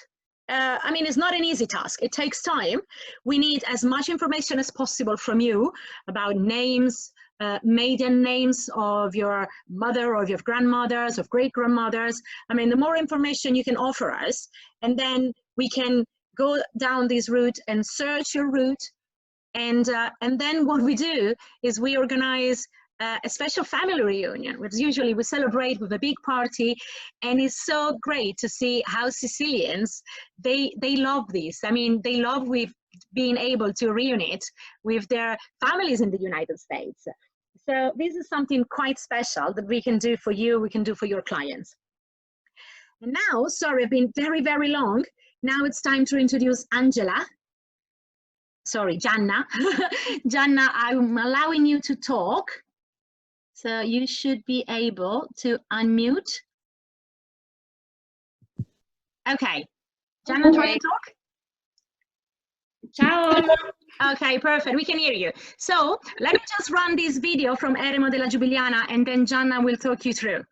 I mean, it's not an easy task. It takes time. We need as much information as possible from you about names, maiden names of your mother or of your grandmothers, of great grandmothers. I mean, the more information you can offer us, and then we can go down this route and search your route. And then what we do is we organize a special family reunion, which usually we celebrate with a big party, and it's so great to see how Sicilians, they love this. I mean, they love with being able to reunite with their families in the United States. So this is something quite special that we can do for you, we can do for your clients. And now, sorry, I've been very, very long. Now it's time to introduce Angela. Sorry, Gianna. Gianna, I'm allowing you to talk. So you should be able to unmute. Okay. Gianna, try to talk. Ciao. Okay, perfect. We can hear you. So let me just run this video from Eremo della Giubiliana, and then Gianna will talk you through.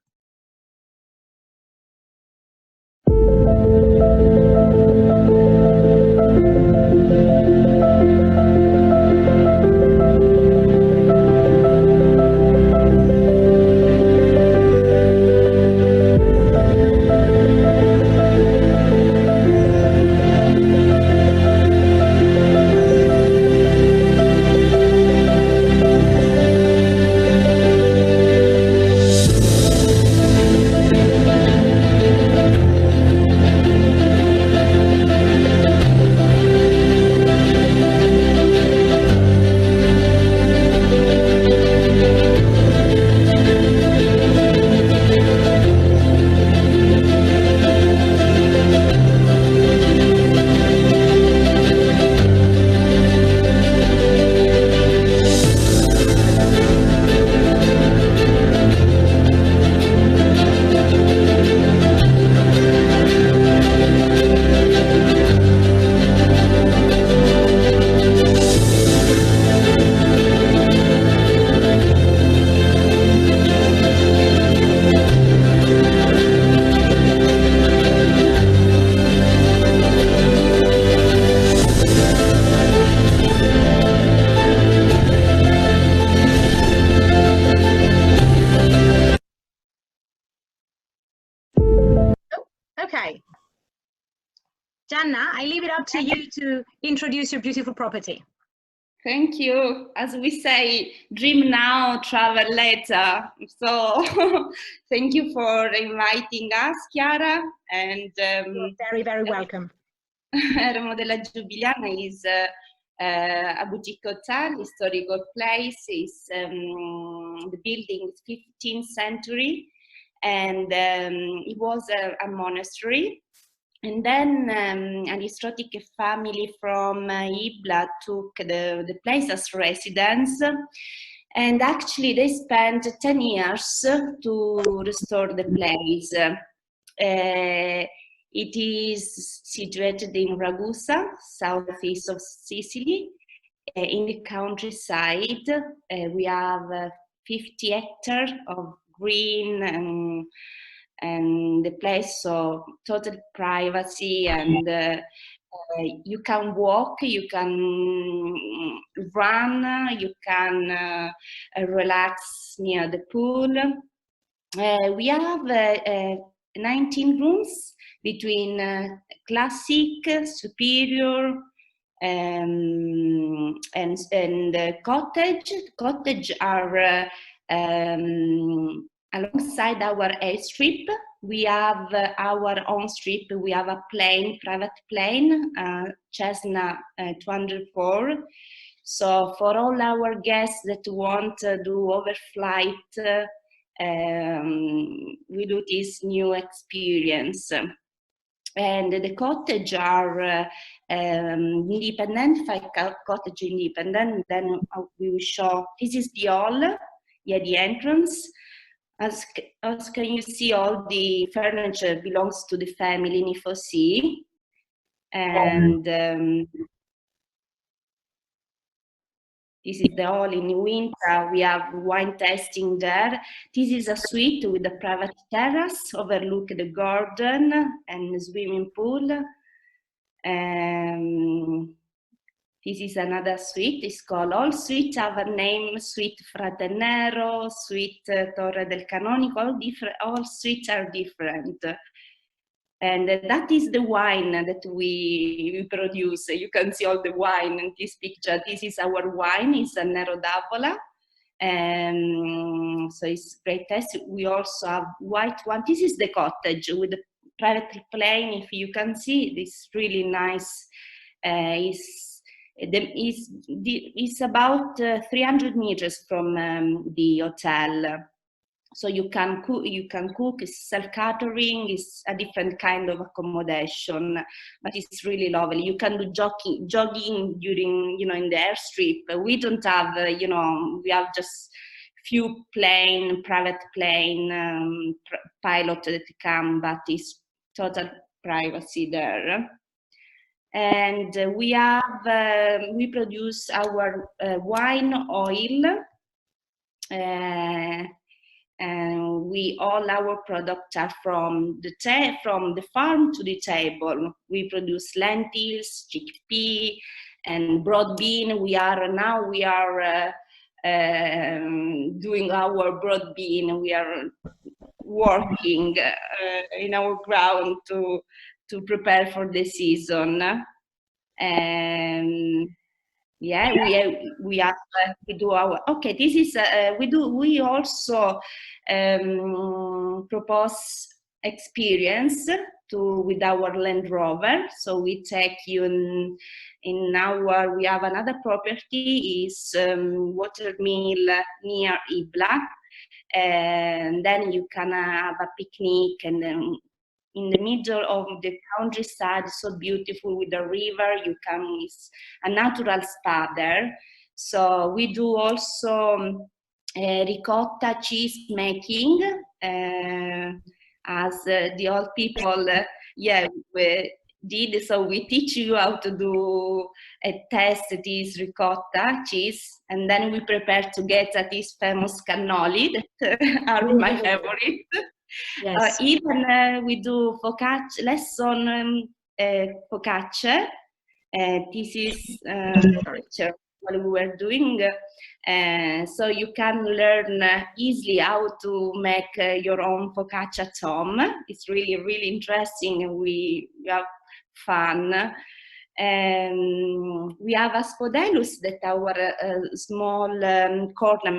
Okay. Gianna, I leave it up to you to introduce your beautiful property. Thank you. As we say, dream now, travel later. So thank you for inviting us, Chiara. And You're very, very welcome. Eremo della Giubiliana is a boutique hotel, historical place. The building is 15th century, and it was a monastery. And then an aristocratic family from Ibla took the place as residence. And actually they spent 10 years to restore the place. It is situated in Ragusa, southeast of Sicily, in the countryside. We have 50 hectares of green and the place, so total privacy, and you can walk, you can run, you can relax near the pool. We have 19 rooms between classic, superior, and cottage. Cottage are alongside our airstrip. We have our own strip. We have a plane, private plane, Cessna 204. So for all our guests that want to do overflight, we do this new experience. And the cottage are independent, 5 cottage independent. Then we will show, this is the hall, yeah, the entrance. As can you see, all the furniture belongs to the family Nifosi. And this is the hall. In winter, we have wine tasting there. This is a suite with a private terrace, overlook the garden and the swimming pool. This is another suite. It's called, all suites have a name: Suite Fraternero, Suite Torre del Canonico. All suites are different. And that is the wine that we produce. You can see all the wine in this picture. This is our wine. It's a Nero d'Avola. So it's great taste. We also have white one. This is the cottage with the private plane. If you can see, this really nice. It's about 300 meters from the hotel. So you can cook, it's self-catering, it's a different kind of accommodation, but it's really lovely. You can do jogging during, in the airstrip. We don't have, we have just few private plane pilot that come, but it's total privacy there. And we produce our wine oil. And all our products are from the farm to the table. We produce lentils, chickpea, and broad bean. We are doing our broad bean. We are working in our ground to prepare for the season. Yeah, we do our, okay, this is, we also propose experience with our Land Rover. So we take you we have another property, is watermill near Ibla. And then you can have a picnic, and then in the middle of the countryside, so beautiful with the river. It's a natural spa there. So we do also ricotta cheese making, as the old people, we did. So we teach you how to do test this ricotta cheese, and then we prepare to get this famous cannoli that are my favorite. Yes. Even we do focaccia lesson, focaccia. This is what we were doing. So you can learn easily how to make your own focaccia at home. It's really, really interesting, and we have fun. We have a Spodelus, that our small corner,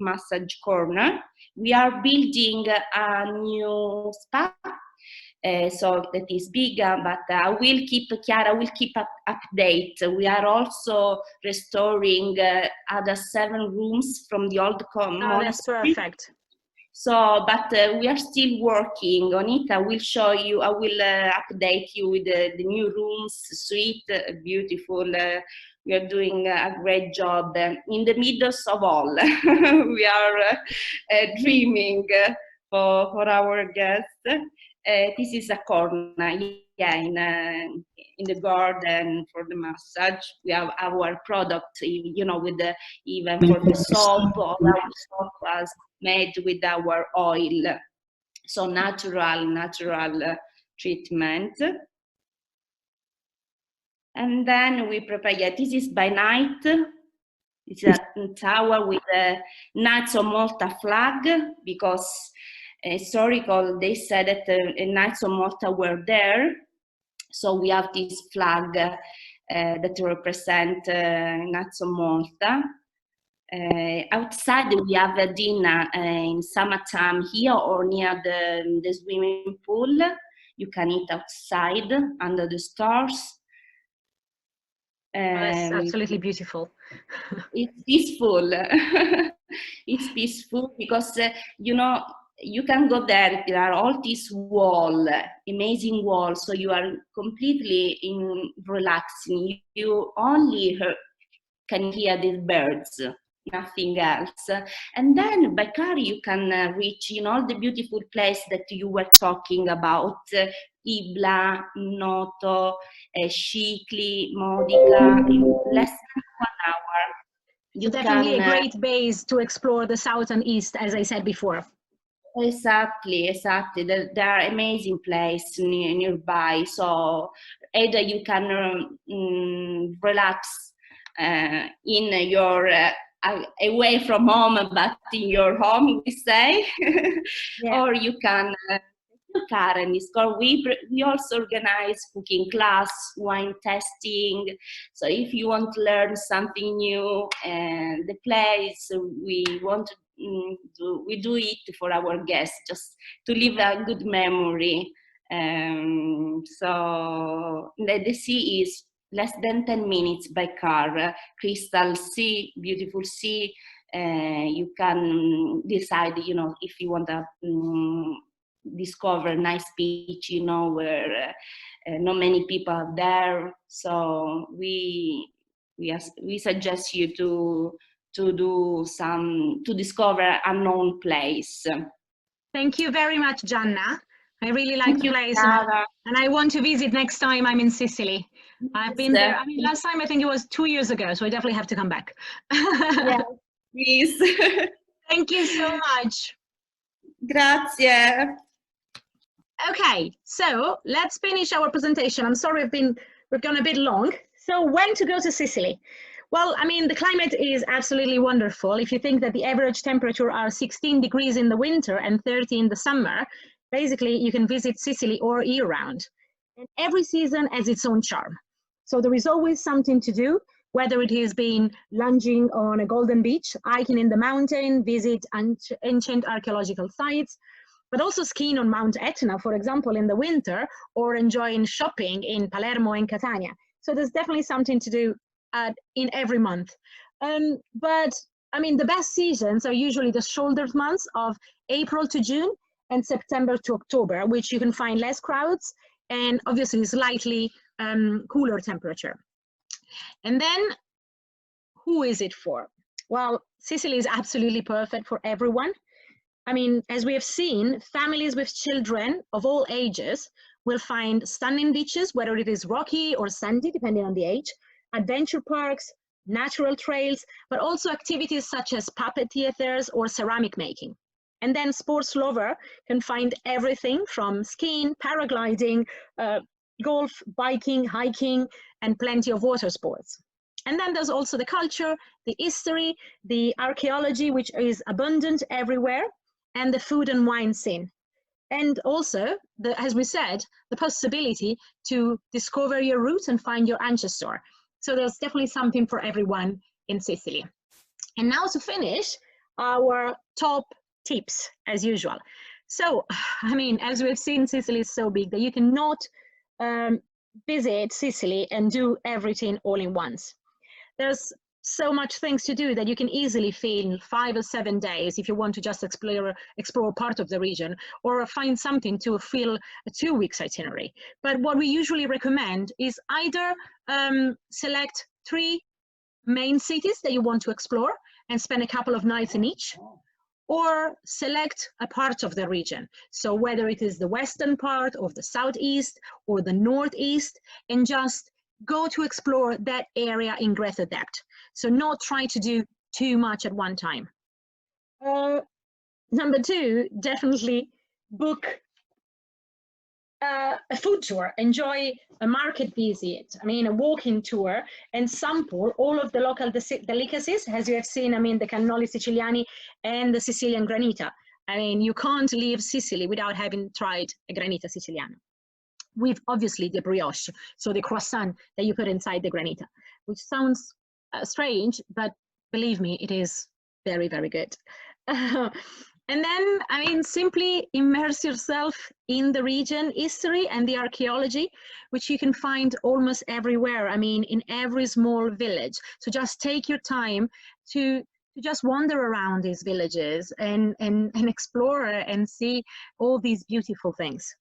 massage corner. We are building a new spa, so that is bigger, but Chiara will keep update. We are also restoring other 7 rooms from the old monastery. That's perfect. So, but we are still working on it. I will show you, I will update you with the new rooms, suite, beautiful. We are doing a great job in the middle of all. We are dreaming for our guests. This is a corner, in the garden for the massage. We have our product, with even for the soap. All our soap was made with our oil, so natural treatment. And then we prepare. This is by night. It's a tower with a Knights of Malta flag, because historical, they said that Knights of Malta were there. So we have this flag that represent Knights of Malta. Outside we have a dinner in summertime here or near the swimming pool. You can eat outside under the stars. That's absolutely beautiful. It's peaceful. It's peaceful because you can go there. There are all these amazing walls, so you are completely relaxing. You only can hear these birds, nothing else. And then by car you can reach all the beautiful place that you were talking about, Ibla, Noto, Scicli, Modica, in less than 1 hour. So definitely a great base to explore the south and east, as I said before. Exactly, exactly. There are amazing places nearby. So either you can relax in your away from home, but in your home, we say, Yeah. or you can your car and discover. We also organize cooking class, wine testing. So if you want to learn something new, and the place we want to we do it for our guests, just to leave a good memory. So the sea is less than 10 minutes by car. Crystal sea, beautiful sea. You can decide, if you want to discover nice beach, where not many people are there. So we suggest you to discover a known place. Thank you very much, Gianna. I really like Thank the you, place, Clara. and I want to visit next time I'm in Sicily. I've been there. I mean, last time I think it was 2 years ago, so I definitely have to come back. Yes, please. Thank you so much. Grazie. Okay, so let's finish our presentation. I'm sorry we've gone a bit long. So when to go to Sicily? Well, I mean, the climate is absolutely wonderful. If you think that the average temperature are 16 degrees in the winter and 30 in the summer, basically you can visit Sicily all year round. And every season has its own charm. So there is always something to do, whether it is being lunging on a golden beach, hiking in the mountain, visit ancient archaeological sites, but also skiing on Mount Etna, for example, in the winter, or enjoying shopping in Palermo and Catania. So there's definitely something to do in every month. But I mean, the best seasons are usually the shoulder months of April to June and September to October, which you can find less crowds and obviously slightly cooler temperature. And then who is it for? Well, Sicily is absolutely perfect for everyone. I mean, as we have seen, families with children of all ages will find stunning beaches, whether it is rocky or sandy, depending on the age, adventure parks, natural trails, but also activities such as puppet theaters or ceramic making. And then sports lover can find everything from skiing, paragliding, golf, biking, hiking, and plenty of water sports. And then there's also the culture, the history, the archaeology, which is abundant everywhere, and the food and wine scene. And also, as we said, the possibility to discover your roots and find your ancestor. So there's definitely something for everyone in Sicily. And now to finish, our top tips, as usual. So, I mean, as we've seen, Sicily is so big that you cannot visit Sicily and do everything all in once. There's so much things to do that you can easily fill 5 or 7 days if you want to just explore part of the region, or find something to fill a 2 weeks itinerary. But what we usually recommend is either select 3 main cities that you want to explore and spend a couple of nights in each, or select a part of the region. So whether it is the western part of the southeast or the northeast, and just go to explore that area in greater depth. So not try to do too much at one time. Number 2, definitely book a food tour. Enjoy a market visit, I mean, a walking tour, and sample all of the local delicacies. As you have seen, I mean, the cannoli siciliani and the Sicilian granita. I mean, you can't leave Sicily without having tried a granita siciliano. With obviously the brioche, so the croissant that you put inside the granita, which sounds strange, but believe me, it is very, very good. And then, I mean, simply immerse yourself in the region history and the archaeology, which you can find almost everywhere. I mean, in every small village. So just take your time to just wander around these villages and explore and see all these beautiful things.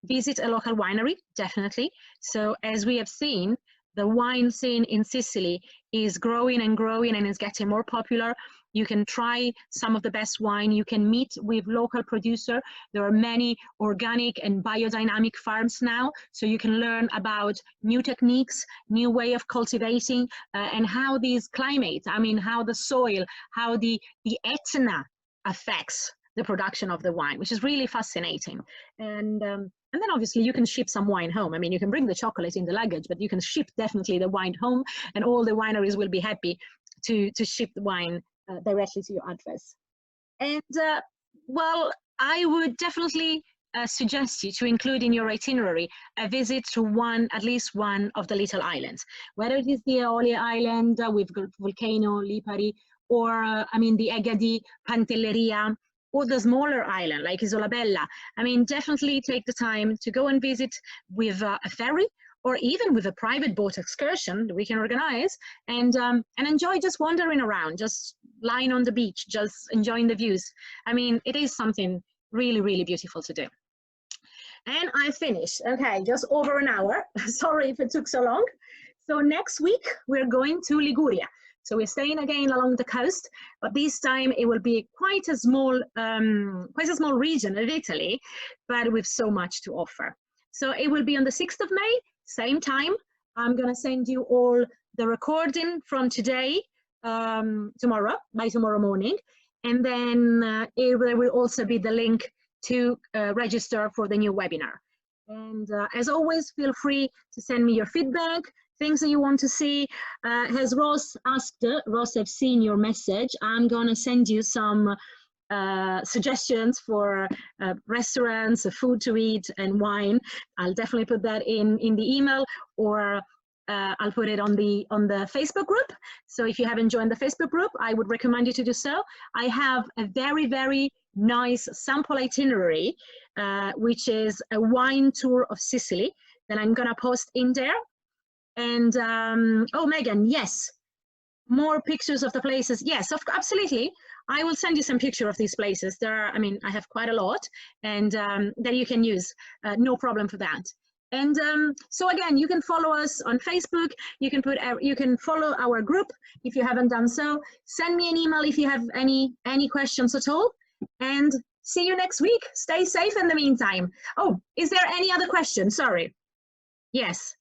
Visit a local winery, definitely. So as we have seen, the wine scene in Sicily is growing and growing and is getting more popular. You can try some of the best wine. You can meet with local producer. There are many organic and biodynamic farms now, so you can learn about new techniques, new way of cultivating, and how these climates, I mean, how the soil, how the Etna affects the production of the wine, which is really fascinating. And then obviously you can ship some wine home. I mean, you can bring the chocolate in the luggage, but you can ship definitely the wine home, and all the wineries will be happy to ship the wine directly to your address. And well, I would definitely suggest you to include in your itinerary a visit to at least one of the little islands, whether it is the Aeolia Island with Volcano, Lipari, or I mean the Egadi, Pantelleria, or the smaller island like Isola Bella. I mean, definitely take the time to go and visit with a ferry, or even with a private boat excursion that we can organize, and enjoy just wandering around, just lying on the beach, just enjoying the views. I mean, it is something really, really beautiful to do. And I finished. Okay, just over an hour. Sorry if it took so long. So next week we're going to Liguria. So we're staying again along the coast, but this time it will be quite a small region of Italy, but with so much to offer. So it will be on the 6th of May, same time. I'm gonna send you all the recording from today, by tomorrow morning. And then there will also be the link to register for the new webinar. And as always, feel free to send me your feedback, things that you want to see. As Ross asked, Ross, I've seen your message. I'm gonna send you some suggestions for restaurants, food to eat, and wine. I'll definitely put that in the email, or I'll put it on the Facebook group. So if you haven't joined the Facebook group, I would recommend you to do so. I have a very, very nice sample itinerary, which is a wine tour of Sicily that I'm gonna post in there. And oh, Megan, yes, more pictures of the places. Yes, absolutely. I will send you some picture of these places. There are, I mean, I have quite a lot, and that you can use, no problem for that. And so again, you can follow us on Facebook. You can follow our group if you haven't done so. Send me an email if you have any questions at all. And see you next week. Stay safe in the meantime. Oh, is there any other question? Sorry. Yes.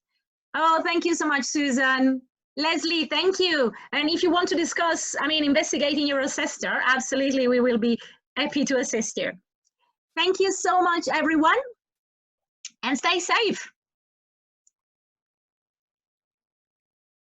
Oh, thank you so much, Susan. Leslie, thank you. And if you want to discuss, I mean, investigating your ancestor, absolutely, we will be happy to assist you. Thank you so much, everyone, and stay safe.